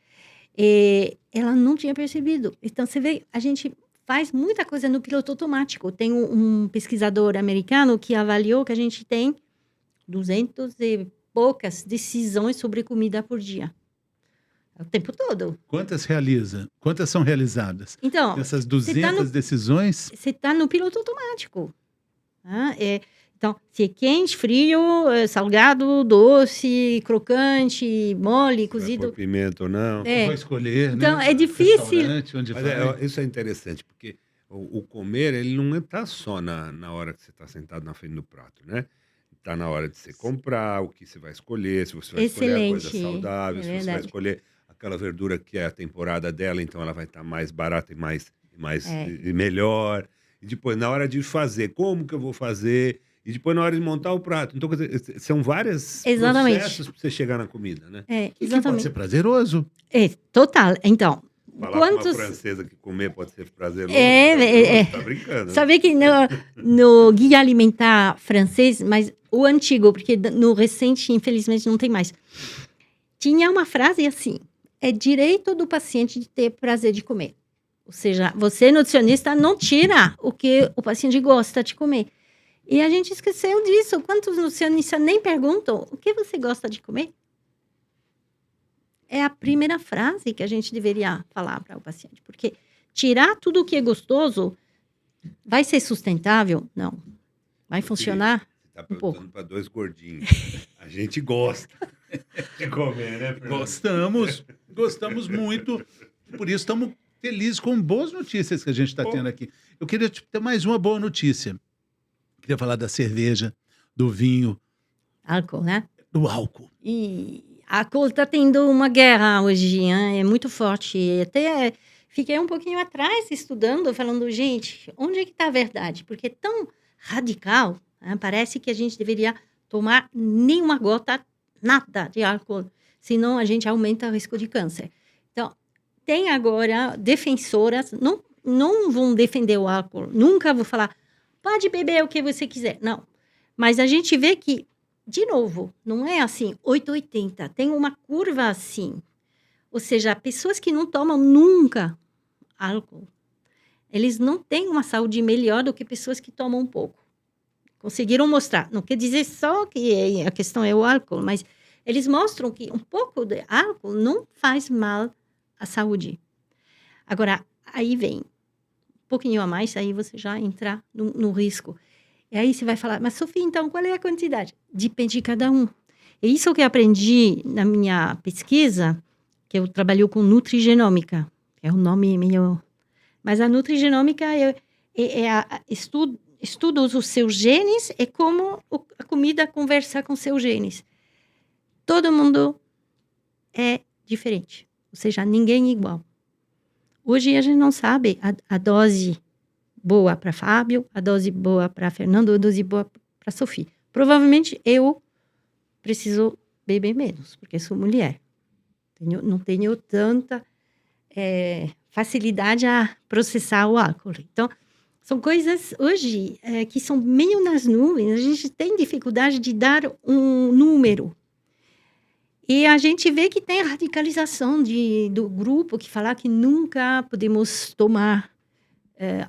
E ela não tinha percebido. Então, você vê, a gente faz muita coisa no piloto automático. Tem um pesquisador americano que avaliou que a gente tem 200 e poucas decisões sobre comida por dia. O tempo todo. Quantas realiza? Quantas são realizadas? Então, essas 200 decisões? Você está no piloto automático. Então, se é quente, frio, salgado, doce, crocante, mole, cozido. Por pimenta ou não. Vou escolher, então, né? É difícil. Onde Mas isso é interessante, porque o comer, ele não está só na hora que você está sentado na frente do prato, né? Está na hora de você comprar, o que você vai escolher, se você vai escolher a coisa saudável, se você vai escolher aquela verdura que é a temporada dela, então ela vai estar mais barata e melhor. E depois, na hora de fazer, como que eu vou fazer? E depois, na hora de montar o prato. Então, quer dizer, são vários processos para você chegar na comida, né? Que pode ser prazeroso. Total. Então, falar com uma francesa que comer pode ser prazeroso. Tá brincando. Sabe que no guia alimentar francês, mas o antigo, porque no recente, infelizmente, não tem mais. Tinha uma frase assim, é direito do paciente de ter prazer de comer. Ou seja, você, nutricionista, não tira o que o paciente gosta de comer. E a gente esqueceu disso. Quantos nutricionistas nem perguntam o que você gosta de comer? É a primeira frase que a gente deveria falar para o paciente. Porque tirar tudo o que é gostoso vai ser sustentável? Não. Vai funcionar? Você está perguntando para 2 gordinhos. A gente gosta de comer, né, Fernando? Gostamos muito. Por isso estamos felizes com boas notícias que a gente está tendo aqui. Eu queria ter mais uma boa notícia. Queria falar da cerveja, do vinho. Álcool, né? Do álcool. E álcool está tendo uma guerra hoje, hein? É muito forte. Até fiquei um pouquinho atrás estudando, falando, gente, onde é que está a verdade? Porque é tão radical, né? Parece que a gente deveria tomar nenhuma gota, nada de álcool, senão a gente aumenta o risco de câncer. Então, tem agora defensoras, não vão defender o álcool, nunca vou falar, pode beber o que você quiser, não. Mas a gente vê que, de novo, não é assim, 8,80, tem uma curva assim. Ou seja, pessoas que não tomam nunca álcool, eles não têm uma saúde melhor do que pessoas que tomam um pouco. Conseguiram mostrar, não quer dizer só que a questão é o álcool, mas eles mostram que um pouco de álcool não faz mal à saúde. Agora, aí vem um pouquinho a mais, aí você já entra no risco. E aí você vai falar, mas Sofia, então qual é a quantidade? Depende de cada um. É isso que eu aprendi na minha pesquisa, que eu trabalho com nutrigenômica, é um nome meio... Mas a nutrigenômica estuda os seus genes e como a comida conversa com seus genes. Todo mundo é diferente, ou seja, ninguém é igual. Hoje a gente não sabe a dose boa para Fábio, a dose boa para Fernando, a dose boa para Sofia. Provavelmente eu preciso beber menos, porque sou mulher. Não tenho tanta facilidade a processar o álcool. Então, São coisas, hoje, que são meio nas nuvens. A gente tem dificuldade de dar um número. E a gente vê que tem a radicalização do grupo que fala que nunca podemos tomar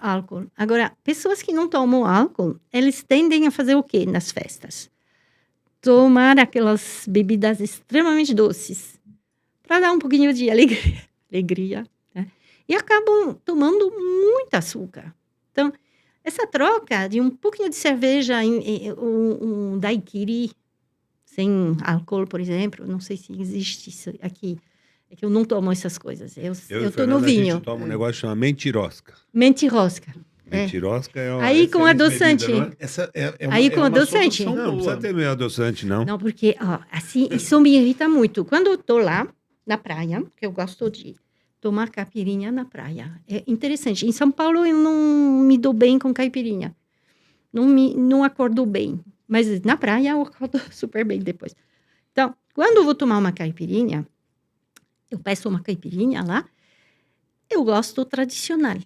álcool. Agora, pessoas que não tomam álcool, eles tendem a fazer o quê nas festas? Tomar aquelas bebidas extremamente doces para dar um pouquinho de alegria, né? E acabam tomando muito açúcar. Então, essa troca de um pouquinho de cerveja, um daiquiri, sem álcool, por exemplo, não sei se existe isso aqui, é que eu não tomo essas coisas, eu tô no vinho. A gente toma um negócio que chama mentirosca. Mentirosca. Mentirosca é uma aí com adoçante. medida, Essa Aí com adoçante. não precisa ter meio adoçante, não. Não, porque assim, isso me irrita muito. Quando eu tô lá, na praia, que eu gosto de tomar caipirinha na praia. É interessante. Em São Paulo, eu não me dou bem com caipirinha. Não acordo bem. Mas na praia, eu acordo super bem depois. Então, quando eu vou tomar uma caipirinha, eu peço uma caipirinha lá, eu gosto tradicional.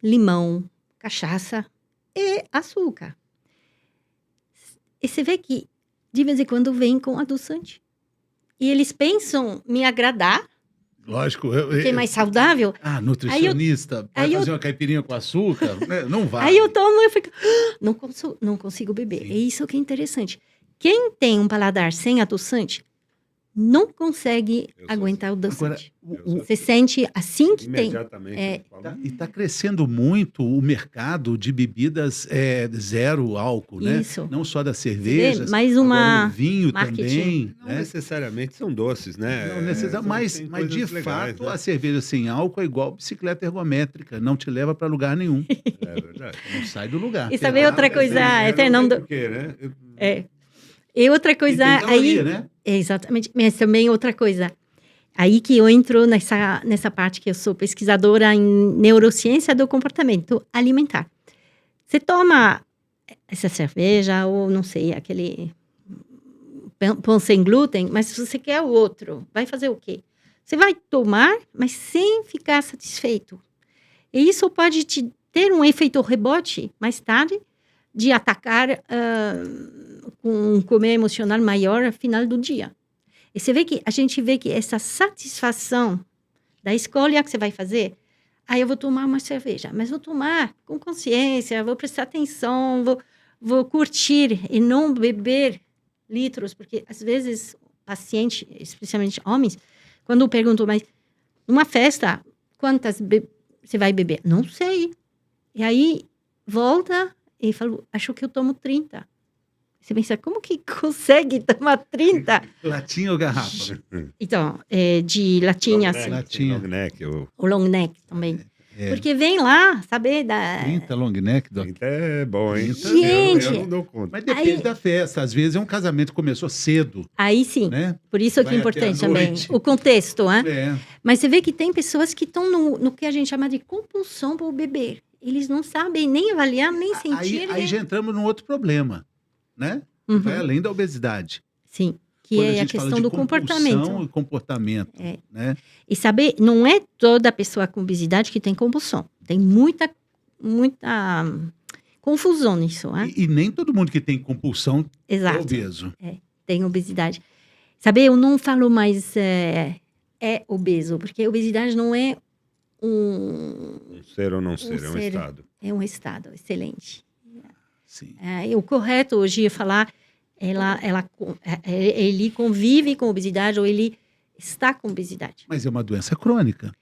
Limão, cachaça e açúcar. E você vê que, de vez em quando, vem com adoçante. E eles pensam me agradar, Lógico. porque é mais saudável. Nutricionista, vai fazer uma caipirinha com açúcar? Não vai. Aí eu tomo e eu fico, não consigo beber. Sim. É isso que é interessante. Quem tem um paladar sem adoçante, não consegue aguentar o adoçante. Você sente assim que tem. Imediatamente. E está crescendo muito o mercado de bebidas zero álcool, né? Isso. Não só das cervejas, mais agora o vinho marketing. também. Não necessariamente são doces, né? Não necessariamente, mas de legais, fato né? a cerveja sem álcool é igual bicicleta ergométrica, não te leva para lugar nenhum. É verdade. Não sai do lugar. E sabe outra coisa, Fernando? Por quê, né? E outra coisa e tem caloria, né? Exatamente, mas também outra coisa. Aí que eu entro nessa parte que eu sou pesquisadora em neurociência do comportamento alimentar. Você toma essa cerveja ou, não sei, aquele pão sem glúten, mas se você quer o outro, vai fazer o quê? Você vai tomar, mas sem ficar satisfeito. E isso pode ter um efeito rebote mais tarde, de atacar com um comer emocional maior ao final do dia. E a gente vê que essa satisfação da escolha que você vai fazer, eu vou tomar uma cerveja, mas vou tomar com consciência, vou prestar atenção, vou curtir e não beber litros, porque às vezes pacientes, especialmente homens, quando eu pergunto, mas numa festa, quantas você vai beber? Não sei. E aí volta e falo, acho que eu tomo 30. Você pensa, como que consegue tomar 30? Latinha ou garrafa? Então, de latinha, assim. Latinha. Long neck. O long neck também. Porque vem lá, sabe? 30 long neck, doutor. 30 é bom, hein? Gente! Eu não dou conta. Mas depende da festa. Às vezes é um casamento que começou cedo. Aí sim. Né? Por isso que é importante também. O contexto, né? Mas você vê que tem pessoas que estão no que a gente chama de compulsão por beber. Eles não sabem nem avaliar, nem sentir. Aí já entramos num outro problema, né? Uhum. Vai além da obesidade. Sim, que Quando é a questão do comportamento. E comportamento, né? E saber, não é toda pessoa com obesidade que tem compulsão. Tem muita confusão nisso, né? E nem todo mundo que tem compulsão Exato. é obeso. Tem obesidade. Saber, eu não falo mais obeso, porque obesidade não é um ser ou não ser, é um estado. É um estado, excelente. Sim. O correto hoje é falar, ele convive com obesidade ou ele está com obesidade. Mas é uma doença crônica.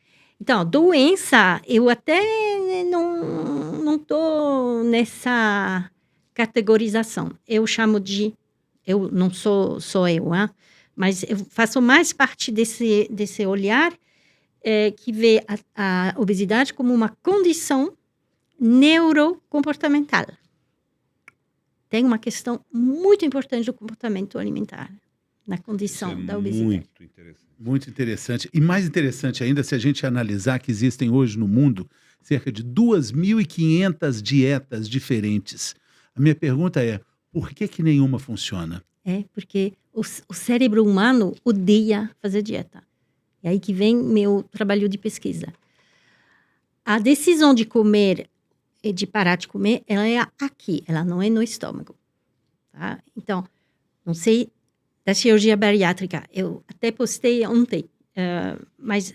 Então, doença, eu até não estou nessa categorização. Eu chamo de, eu não sou eu, mas eu faço mais parte desse olhar que vê a obesidade como uma condição neurocomportamental. Tem uma questão muito importante do comportamento alimentar na condição da obesidade. Muito interessante. Muito interessante. E mais interessante ainda se a gente analisar que existem hoje no mundo cerca de 2.500 dietas diferentes. A minha pergunta é, por que nenhuma funciona? Porque o cérebro humano odeia fazer dieta. E aí que vem meu trabalho de pesquisa. A decisão de comer de parar de comer, ela é aqui, ela não é no estômago. Tá? Então, não sei da cirurgia bariátrica, eu até postei ontem, mas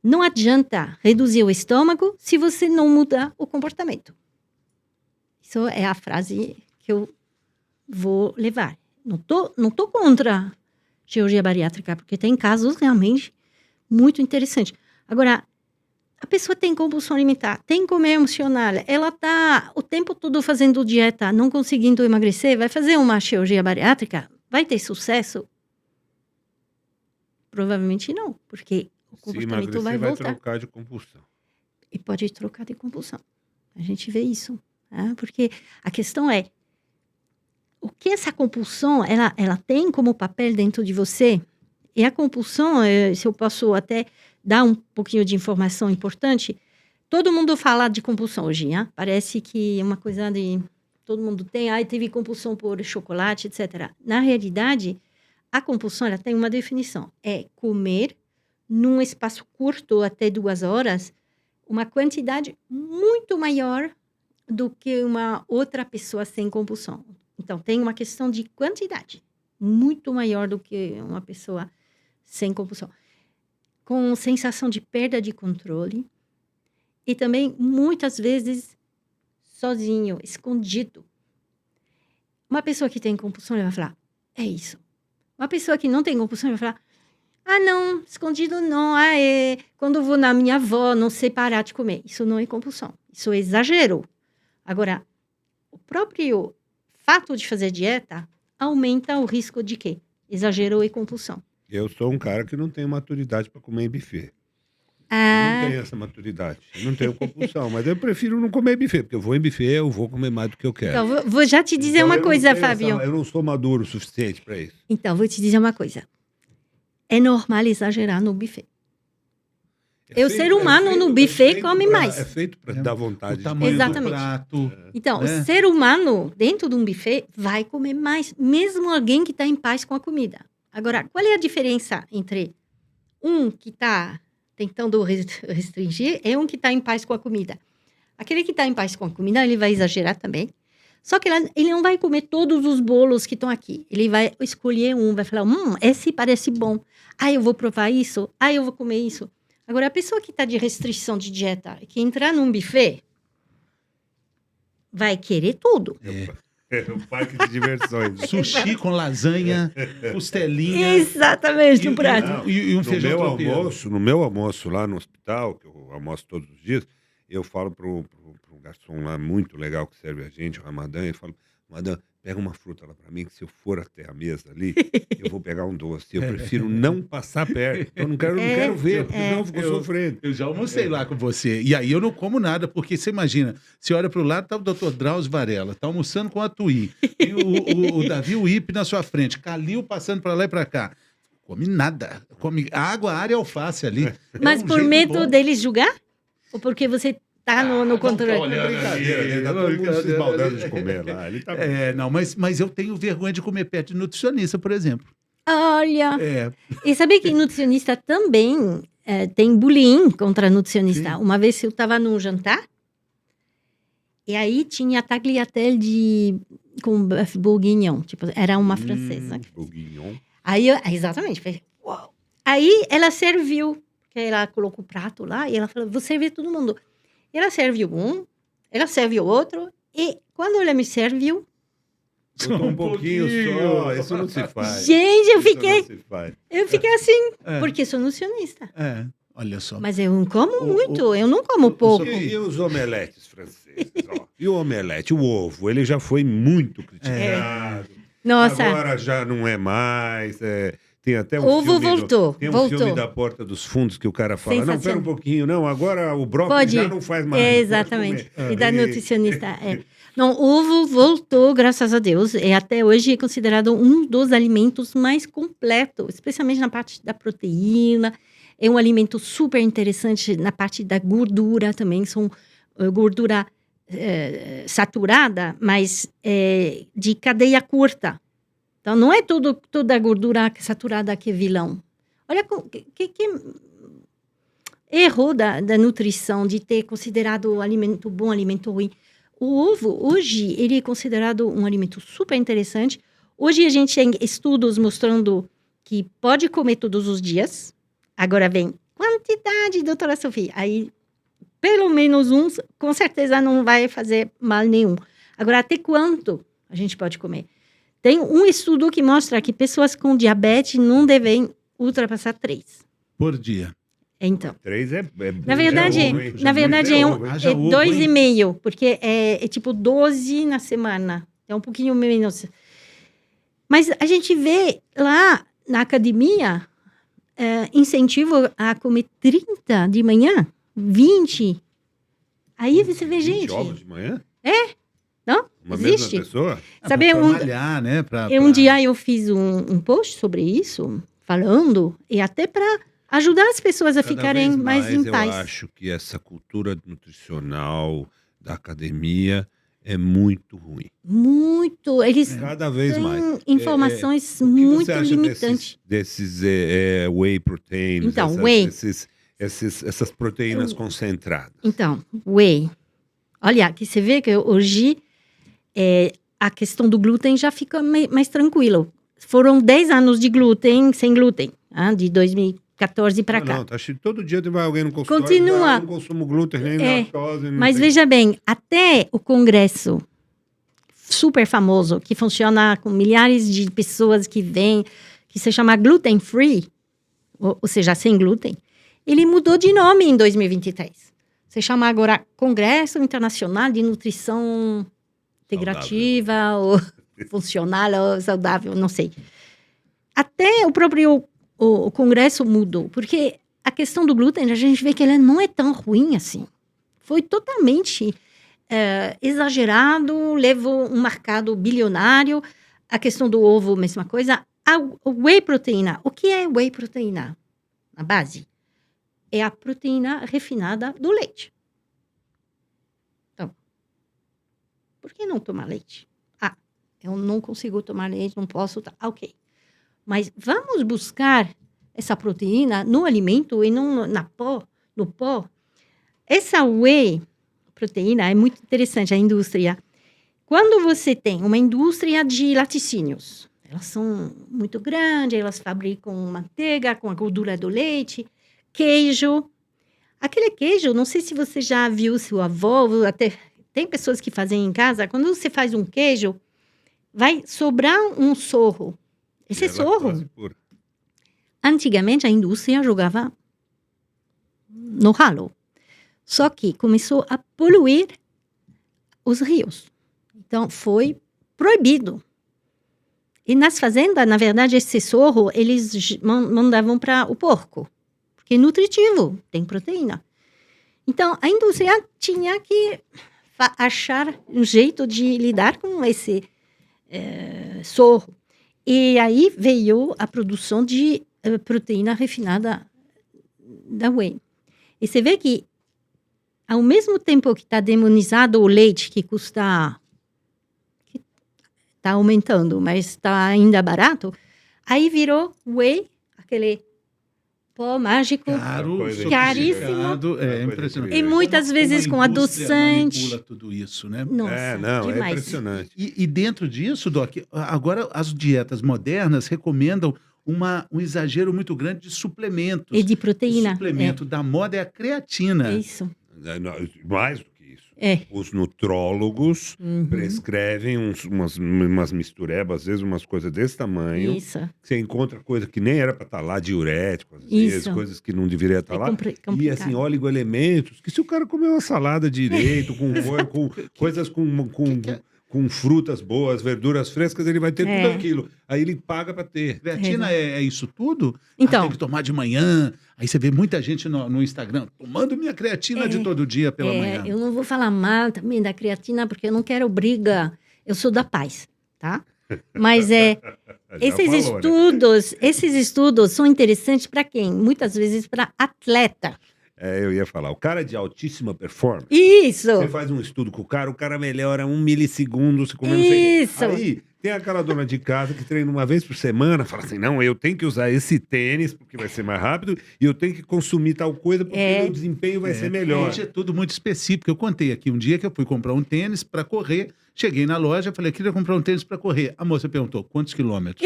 não adianta reduzir o estômago se você não muda o comportamento. Isso é a frase que eu vou levar. Não tô contra cirurgia bariátrica, porque tem casos realmente muito interessantes. Agora, a pessoa tem compulsão alimentar, tem como emocional, ela está o tempo todo fazendo dieta, não conseguindo emagrecer, vai fazer uma cirurgia bariátrica, vai ter sucesso? Provavelmente não, porque o comportamento vai voltar. Vai trocar de compulsão. E pode trocar de compulsão. A gente vê isso. Né? Porque a questão é, o que essa compulsão, ela tem como papel dentro de você? E a compulsão, se eu posso até dar um pouquinho de informação importante, todo mundo fala de compulsão hoje, né? Parece que é uma coisa de... Todo mundo tem, teve compulsão por chocolate, etc. Na realidade, a compulsão, ela tem uma definição. É comer, num espaço curto, até 2 horas, uma quantidade muito maior do que uma outra pessoa sem compulsão. Então, tem uma questão de quantidade muito maior do que uma pessoa sem compulsão. Com sensação de perda de controle e também, muitas vezes, sozinho, escondido. Uma pessoa que tem compulsão, ela vai falar, é isso. Uma pessoa que não tem compulsão, ela vai falar, não, escondido não, quando eu vou na minha avó, não sei parar de comer. Isso não é compulsão, isso é exagero. Agora, o próprio fato de fazer dieta aumenta o risco de quê? Exagero e compulsão. Eu sou um cara que não tem maturidade para comer em buffet. Eu não tenho essa maturidade. Eu não tenho compulsão, mas eu prefiro não comer buffet, porque eu vou em buffet, eu vou comer mais do que eu quero. Então, vou já te dizer uma coisa, Fábio. Eu não sou maduro o suficiente para isso. Então, vou te dizer uma coisa. É normal exagerar no buffet. O ser humano no buffet come mais. É feito para dar vontade. O tamanho Exatamente. do prato. Então, o ser humano, dentro de um buffet, vai comer mais, mesmo alguém que está em paz com a comida. Agora, qual é a diferença entre um que está tentando restringir e um que está em paz com a comida? Aquele que está em paz com a comida, ele vai exagerar também. Só que ele não vai comer todos os bolos que estão aqui. Ele vai escolher um, vai falar, esse parece bom. Eu vou provar isso. Eu vou comer isso. Agora, a pessoa que está de restrição de dieta, que entrar num buffet, vai querer tudo. É um parque de diversões. Sushi com lasanha, costelinha. Exatamente, no prato. E um feijão tropeiro. No meu almoço lá no hospital, que eu almoço todos os dias, eu falo para um garçom lá muito legal que serve a gente, o Ramadã, eu falo, Ramadã, pega uma fruta lá para mim, que se eu for até a mesa ali, eu vou pegar um doce. Eu prefiro não passar perto. Eu não quero ver, porque senão eu fico sofrendo. Eu já almocei lá com você. E aí eu não como nada, porque você imagina, você olha para o lado, tá o Dr. Drauzio Varela, tá almoçando com a Tui. Tem o Davi Uip na sua frente, Calil passando para lá e para cá. Come nada. Come água, área e alface ali. Mas por medo deles julgar? Ou porque você tá no controle? É brincadeira, ele tá todo mundo se esbaldando de comer lá. Ele tá... não, mas eu tenho vergonha de comer perto de nutricionista, por exemplo. Olha, e sabe que nutricionista também tem bullying contra nutricionista. Sim. Uma vez eu estava num jantar, e aí tinha tagliatelle com bœuf bourguignon, tipo, era uma francesa. Bourguignon. Aí, exatamente, falei, uau. Aí ela serviu, porque ela colocou o prato lá, e ela falou, vou servir todo mundo. Ela serviu um, ela serviu outro, e quando ela me serviu... Um pouquinho só, isso não se faz. Gente, eu fiquei assim, porque sou nutricionista. Olha só. Mas eu não como muito, eu não como pouco. E os omeletes franceses? E o omelete, o ovo, ele já foi muito criticado. Nossa. Agora já não é mais... Tem até um ovo filme voltou. Tem um filme da Porta dos Fundos que o cara fala, não, pera um pouquinho, não, agora o brócolis já não faz mais. Exatamente. E da nutricionista, Não, ovo voltou, graças a Deus, e até hoje é considerado um dos alimentos mais completos, especialmente na parte da proteína. É um alimento super interessante na parte da gordura também, são gordura saturada, mas de cadeia curta. Então, não é toda a gordura saturada que é vilão. Olha, erro da nutrição, de ter considerado o alimento bom, alimento ruim. O ovo, hoje, ele é considerado um alimento super interessante. Hoje a gente tem estudos mostrando que pode comer todos os dias. Agora vem quantidade, doutora Sofia. Aí, pelo menos uns, com certeza não vai fazer mal nenhum. Agora, até quanto a gente pode comer? Tem um estudo que mostra que pessoas com diabetes não devem ultrapassar 3. Por dia. Então, 3 é na verdade, já é ovo, hein? Haja ovo, 2,5, porque é tipo 12 na semana. É um pouquinho menos. Mas a gente vê lá na academia incentivo a comer 30 de manhã, 20. Aí você vê 20 gente. ovos de manhã? Não? Uma Existe. mesma pessoa? Sabe, pra um- malhar, né? Um dia eu fiz um post sobre isso, falando, e até para ajudar as pessoas a Cada ficarem vez mais em eu paz. acho que essa cultura nutricional da academia é muito ruim. Muito. Eles Cada vez mais. têm informações O que muito você acha limitantes. desses whey proteins? Então, whey. Essas proteínas concentradas. Então, whey. Olha, que você vê que hoje a questão do glúten já fica mais tranquilo. Foram 10 anos de glúten, sem glúten, de 2014 para cá. Não, todo dia vai alguém no consultório. Continua. Eu não consumo glúten, nem lactose. Mas veja bem, até o congresso super famoso, que funciona com milhares de pessoas que vêm, que se chama Gluten Free, ou seja, sem glúten, ele mudou de nome em 2023. Se chama agora Congresso Internacional de Nutrição Integrativa, ou funcional, ou saudável, não sei. Até o próprio o congresso mudou, porque a questão do glúten, a gente vê que ele não é tão ruim assim. Foi totalmente exagerado, levou um mercado bilionário. A questão do ovo, mesma coisa. A whey proteína. O que é whey proteína? A base é a proteína refinada do leite. Então, por que não tomar leite? Eu não consigo tomar leite, não posso. Ok. Mas vamos buscar essa proteína no alimento e não no pó. Essa whey proteína é muito interessante, a indústria. Quando você tem uma indústria de laticínios, elas são muito grandes, elas fabricam manteiga com a gordura do leite, queijo. Aquele queijo, não sei se você já viu seu avô, até tem pessoas que fazem em casa, quando você faz um queijo, vai sobrar um sorro. Esse sorro, antigamente a indústria jogava no ralo. Só que começou a poluir os rios. Então, foi proibido. E nas fazendas, na verdade, esse sorro, eles mandavam para o porco. Porque é nutritivo, tem proteína. Então, a indústria tinha que achar um jeito de lidar com esse sorro. E aí veio a produção de proteína refinada da whey. E você vê que, ao mesmo tempo que está demonizado o leite, que está aumentando, mas está ainda barato, aí virou whey, aquele pó mágico, caríssimo. É impressionante. E muitas vezes com adoçante. Manipula tudo isso, né? Nossa, É demais. impressionante. E dentro disso, Doc, agora as dietas modernas recomendam um exagero muito grande de suplementos. E de proteína. O suplemento da moda é a creatina. É isso. Mais do que isso. É. Os nutrólogos prescrevem umas misturebas, às vezes umas coisas desse tamanho. Isso. Você encontra coisa que nem era para estar lá, diurético, às vezes, Isso. coisas que não deveria estar lá. complicado. E assim, oligoelementos, que se o cara comer uma salada direito, com coisas com frutas boas, verduras frescas, ele vai ter tudo aquilo. Aí ele paga para ter. Creatina é isso tudo? Então. Tem que tomar de manhã. Aí você vê muita gente no Instagram tomando minha creatina de todo dia pela manhã. Eu não vou falar mal também da creatina, porque eu não quero briga. Eu sou da paz, tá? Mas esses estudos são interessantes para quem? Muitas vezes para atleta. Eu ia falar, o cara de altíssima performance. Isso. Você faz um estudo com o cara melhora 1 milissegundo, você come não sei o quê. Isso. Aí Tem aquela dona de casa que treina uma vez por semana, fala assim, não, eu tenho que usar esse tênis porque vai ser mais rápido e eu tenho que consumir tal coisa porque meu desempenho vai ser melhor. Gente, é tudo muito específico. Eu contei aqui um dia que eu fui comprar um tênis para correr, cheguei na loja, falei, queria comprar um tênis para correr. A moça perguntou, quantos quilômetros?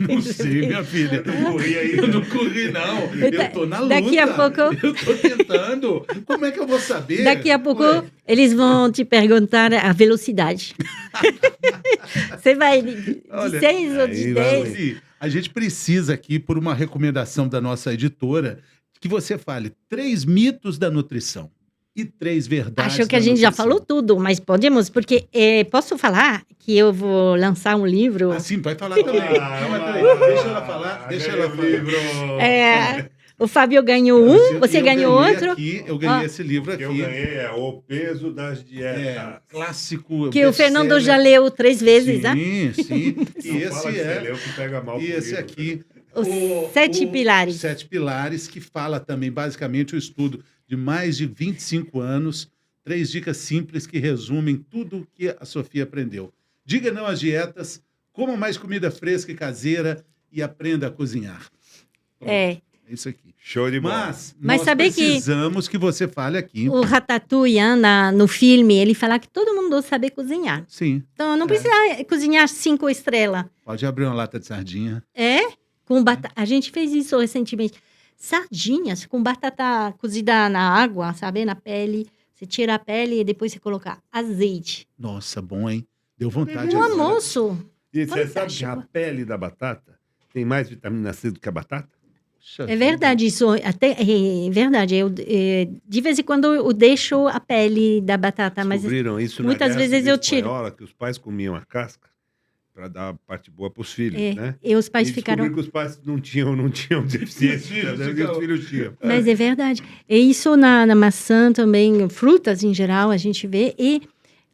Não sei, minha filha. Eu não corri ainda. Eu não corri, não. Eu tô na luta. Daqui a pouco... Eu tô tentando. Como é que eu vou saber? Daqui a pouco Ué, eles vão te perguntar a velocidade. Você vai de Olha, 6 ou de aí vai 10? Sophie, a gente precisa aqui, por uma recomendação da nossa editora, que você fale 3 mitos da nutrição e 3 verdades. Acho que a da gente já nutrição. falou tudo, mas podemos, porque posso falar que eu vou lançar um livro. Ah, sim, vai falar também. Não, mas peraí, deixa ela falar. Deixa ela falar. O Fábio ganhou um, você Eu ganhou ganhei outro. aqui, eu ganhei esse livro aqui. Eu ganhei O Peso das Dietas. Clássico. Que o Fernando best-seller. já leu 3 vezes, né? Sim. E Não esse fala que você é. leu que pega mal E pro esse livro. aqui. Os 7 pilares. 7 pilares, que fala também, basicamente, o estudo de mais de 25 anos. 3 dicas simples que resumem tudo o que a Sofia aprendeu. Diga não às dietas, coma mais comida fresca e caseira e aprenda a cozinhar. Pronto, É. é isso aqui. Show de bola. Mas nós saber que- precisamos que você fale aqui. O Ratatouille, no filme, ele fala que todo mundo sabe cozinhar. Sim, Então, não precisa cozinhar 5 estrelas. pode abrir uma lata de sardinha. Com batata. A gente fez isso recentemente. Sardinhas com batata cozida na água, sabe? Na pele. Você tira a pele e depois você coloca azeite. Nossa, bom, hein? Deu vontade Um agora. almoço. E você sabe que Fantástico. a pele da batata tem mais vitamina C do que a batata? Puxa É vida. verdade isso. É verdade. De vez em quando eu deixo a pele da batata, mas Descobriram isso muitas na Guerra vezes Civil eu tiro. Espanhola, que os pais comiam a casca para dar a parte boa para os filhos, né? e os pais E ficaram. descobriram que os pais não tinham deficiência, Os né? filhos E os filhos tinham. Mas é verdade. E isso na maçã também, frutas em geral, a gente vê. E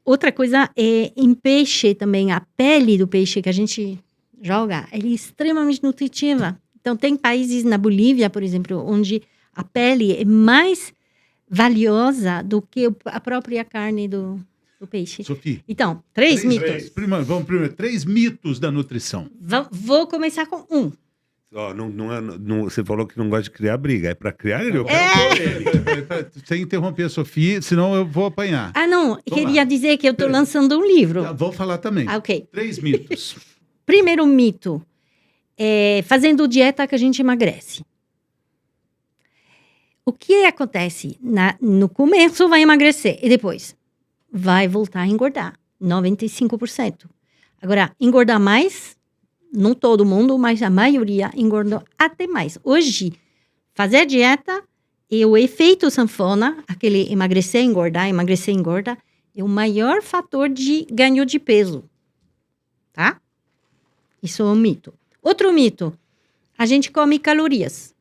outra coisa é em peixe também, a pele do peixe que a gente joga, ela é extremamente nutritiva. Então, tem países na Bolívia, por exemplo, onde a pele é mais valiosa do que a própria carne do peixe. Sofia, Então, 3 mitos. Vamos primeiro, 3 mitos da nutrição. Vou começar com um. Ó, você falou que não gosta de criar briga. É para criar ele? Sem interromper a Sofia, senão eu vou apanhar. Ah, não. Queria lá. dizer que eu estou lançando um livro. Tá, vou falar também. Ah, ok. 3 mitos. Primeiro mito. Fazendo dieta que a gente emagrece. O que acontece? No começo vai emagrecer e depois vai voltar a engordar. 95%. Agora, engordar mais, não todo mundo, mas a maioria engordou até mais. Hoje, fazer dieta e o efeito sanfona, aquele emagrecer, engordar, é o maior fator de ganho de peso. Tá? Isso é um mito. Outro mito, a gente come calorias.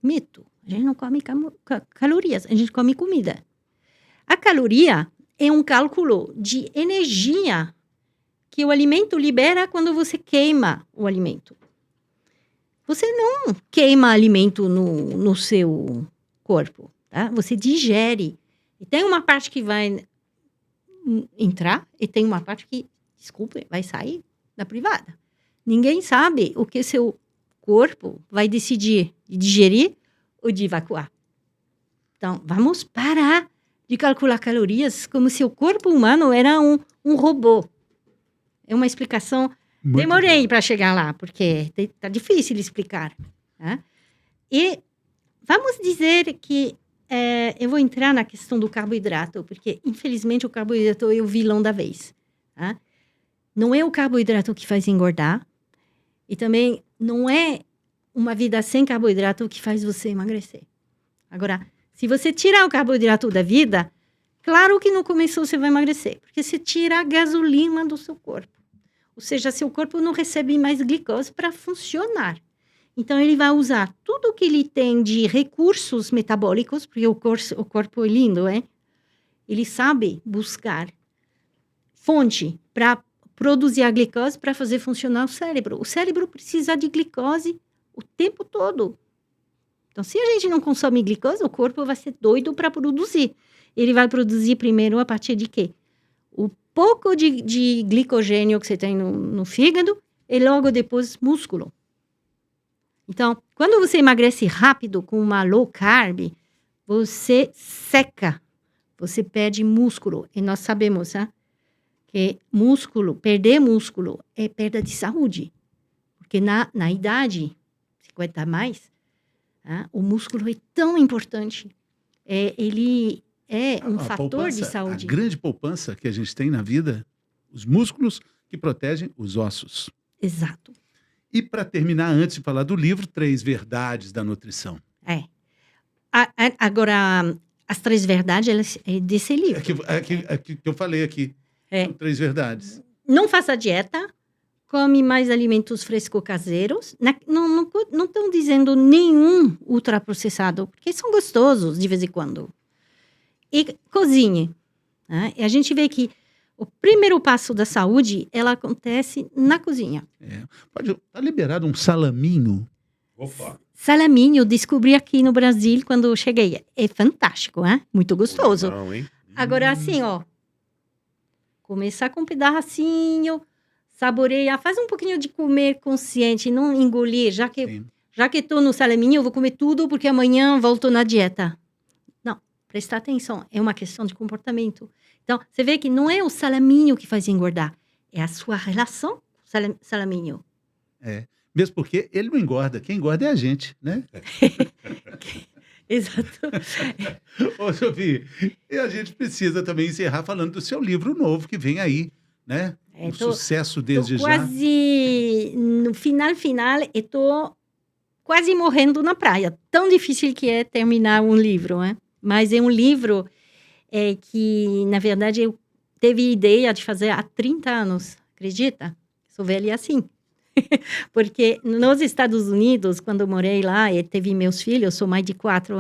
Mito, a gente não come calorias, a gente come comida. A caloria é um cálculo de energia que o alimento libera quando você queima o alimento. Você não queima alimento no seu corpo, tá? Você digere. E tem uma parte que vai entrar e tem uma parte que, desculpe, vai sair da privada. Ninguém sabe o que seu corpo vai decidir de digerir ou de evacuar. Então, vamos parar de calcular calorias como se o corpo humano era um robô. É uma explicação. Muito Demorei para chegar lá, porque está difícil de explicar. Né? E vamos dizer que eu vou entrar na questão do carboidrato, porque, infelizmente, o carboidrato é o vilão da vez. Tá? Não é o carboidrato que faz engordar, e também não é uma vida sem carboidrato que faz você emagrecer. Agora, se você tirar o carboidrato da vida, claro que no começo você vai emagrecer, porque você tira a gasolina do seu corpo. Ou seja, seu corpo não recebe mais glicose para funcionar. Então, ele vai usar tudo que ele tem de recursos metabólicos, porque o corpo é lindo, hein? Ele sabe buscar fonte para produzir a glicose para fazer funcionar o cérebro. O cérebro precisa de glicose o tempo todo. Então, se a gente não consome glicose, o corpo vai ser doido para produzir. Ele vai produzir primeiro a partir de quê? pouco de glicogênio que você tem no fígado e logo depois músculo. Então, quando você emagrece rápido com uma low carb, você seca, você perde músculo. E nós sabemos que perder músculo é perda de saúde. Porque na idade, 50 a mais, o músculo é tão importante. Ele é um fator de saúde. A grande poupança que a gente tem na vida, os músculos que protegem os ossos. Exato. E para terminar, antes de falar do livro, 3 verdades da nutrição. Agora, as 3 verdades, elas é desse livro. Que eu falei aqui. São 3 verdades. Não faça dieta, come mais alimentos frescos caseiros. Não estão dizendo nenhum ultraprocessado, porque são gostosos de vez em quando. E cozinhe. E a gente vê que o primeiro passo da saúde, ela acontece na cozinha. Tá liberado um salaminho? Opa! Salaminho, descobri aqui no Brasil quando eu cheguei. É fantástico, muito gostoso. Não, hein? Agora, assim, começar com um pedacinho, saborear, faz um pouquinho de comer consciente, não engolir, já que estou no salaminho, eu vou comer tudo porque amanhã volto na dieta. Não, prestar atenção, é uma questão de comportamento. Então, você vê que não é o salaminho que faz engordar, é a sua relação com o salaminho. Mesmo porque ele não engorda, quem engorda é a gente, né? Exato. Ô, Sophie, e a gente precisa também encerrar falando do seu livro novo que vem aí, né? Sucesso desde já. Quase no final, eu tô quase morrendo na praia. Tão difícil que é terminar um livro, né? Mas é um livro que, na verdade, eu teve ideia de fazer há 30 anos, acredita? Sou velha assim. Porque nos Estados Unidos, quando eu morei lá e teve meus filhos, sou mãe de 4,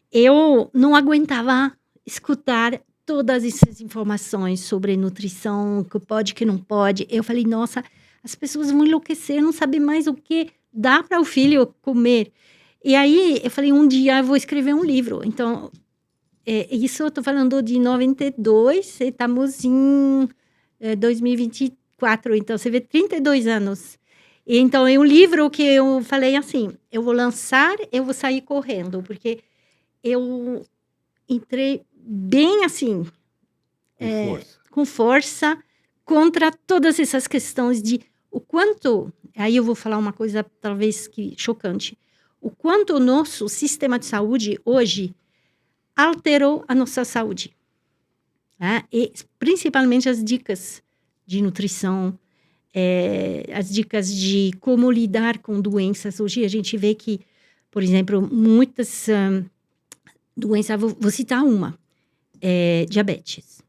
eu não aguentava escutar todas essas informações sobre nutrição, que pode, que não pode. Eu falei, nossa, as pessoas vão enlouquecer, não sabem mais o que dá para o filho comer. E aí, eu falei, um dia eu vou escrever um livro. Então, isso eu estou falando de 92, estamos em 2024, então você vê 32 anos. E, então, é um livro que eu falei assim, eu vou lançar, eu vou sair correndo, porque eu entrei bem assim, com força, contra todas essas questões de o quanto, aí eu vou falar uma coisa talvez que chocante, o quanto o nosso sistema de saúde hoje alterou a nossa saúde. E principalmente as dicas de nutrição, as dicas de como lidar com doenças. Hoje a gente vê que, por exemplo, muitas doenças, vou citar uma, diabetes.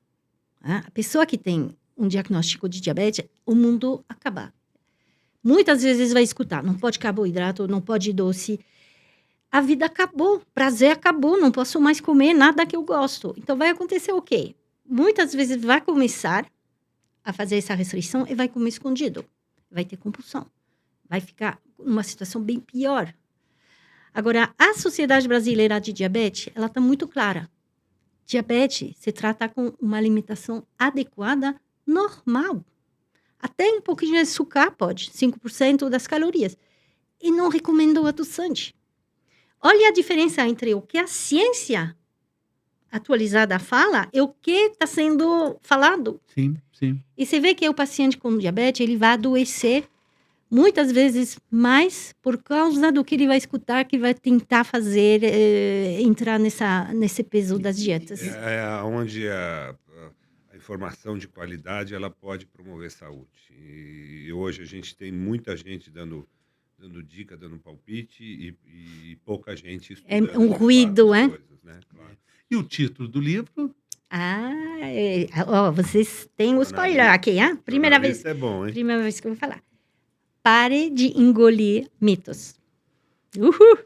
A pessoa que tem um diagnóstico de diabetes, o mundo acaba. Muitas vezes vai escutar, não pode carboidrato, não pode doce. A vida acabou, prazer acabou, não posso mais comer nada que eu gosto. Então vai acontecer o quê? Muitas vezes vai começar a fazer essa restrição e vai comer escondido. Vai ter compulsão. Vai ficar numa situação bem pior. Agora, a Sociedade Brasileira de Diabetes, ela está muito clara. Diabetes se trata com uma alimentação adequada, normal. Até um pouquinho de açúcar pode, 5% das calorias. E não recomendo o adoçante. Olha a diferença entre o que a ciência atualizada fala e o que está sendo falado. Sim, sim. E você vê que o paciente com diabetes, ele vai adoecer muitas vezes mais por causa do que ele vai escutar, que vai tentar fazer, entrar nesse peso das dietas. Onde a informação de qualidade, ela pode promover saúde. E hoje a gente tem muita gente dando dica, dando palpite e pouca gente estudando. É um ruído, coisas, né? Claro. E o título do livro? Vocês têm o spoiler aqui, hein? Primeira vez. Isso é bom, hein? Primeira vez que eu vou falar. Pare de engolir mitos. Uhul!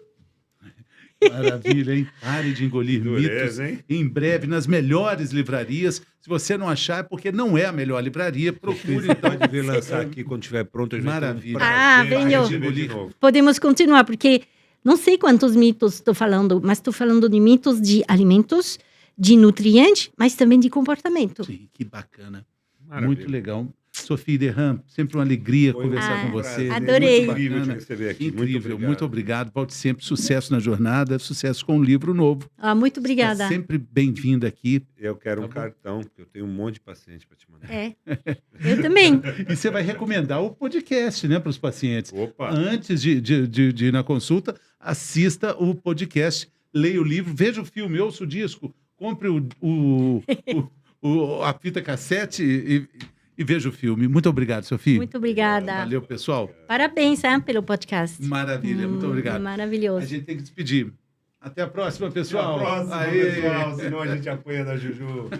Maravilha, hein? Pare de engolir mitos. Hein? Em breve, nas melhores livrarias. Se você não achar, é porque não é a melhor livraria. Procure, então. Pode vir lançar aqui quando estiver pronto. A gente Maravilha. Venho. Podemos continuar, porque não sei quantos mitos estou falando, mas estou falando de mitos de alimentos, de nutrientes, mas também de comportamento. Sim, que bacana. Maravilha. Muito legal. Sofia Derram, sempre uma alegria Foi conversar com prazer, você. Adorei. Muito incrível te Bacana. receber aqui. Incrível, muito obrigado. Volte sempre. Sucesso na jornada, sucesso com um livro novo. Muito obrigada. Está sempre bem-vinda aqui. Eu quero um Tá bom. cartão, porque eu tenho um monte de paciente para te mandar. Eu também. E você vai recomendar o podcast, né, para os pacientes. Opa! Antes de ir na consulta, assista o podcast, leia o livro, veja o filme, ouça o disco, compre a fita cassete e veja o filme. Muito obrigado, Sofia. Muito obrigada. Valeu, pessoal. Parabéns pelo podcast. Maravilha, muito obrigado. A Maravilhoso. gente tem que despedir. Até a próxima, Até a pessoal. próxima, Aê. pessoal. Senão a gente apanha da Juju.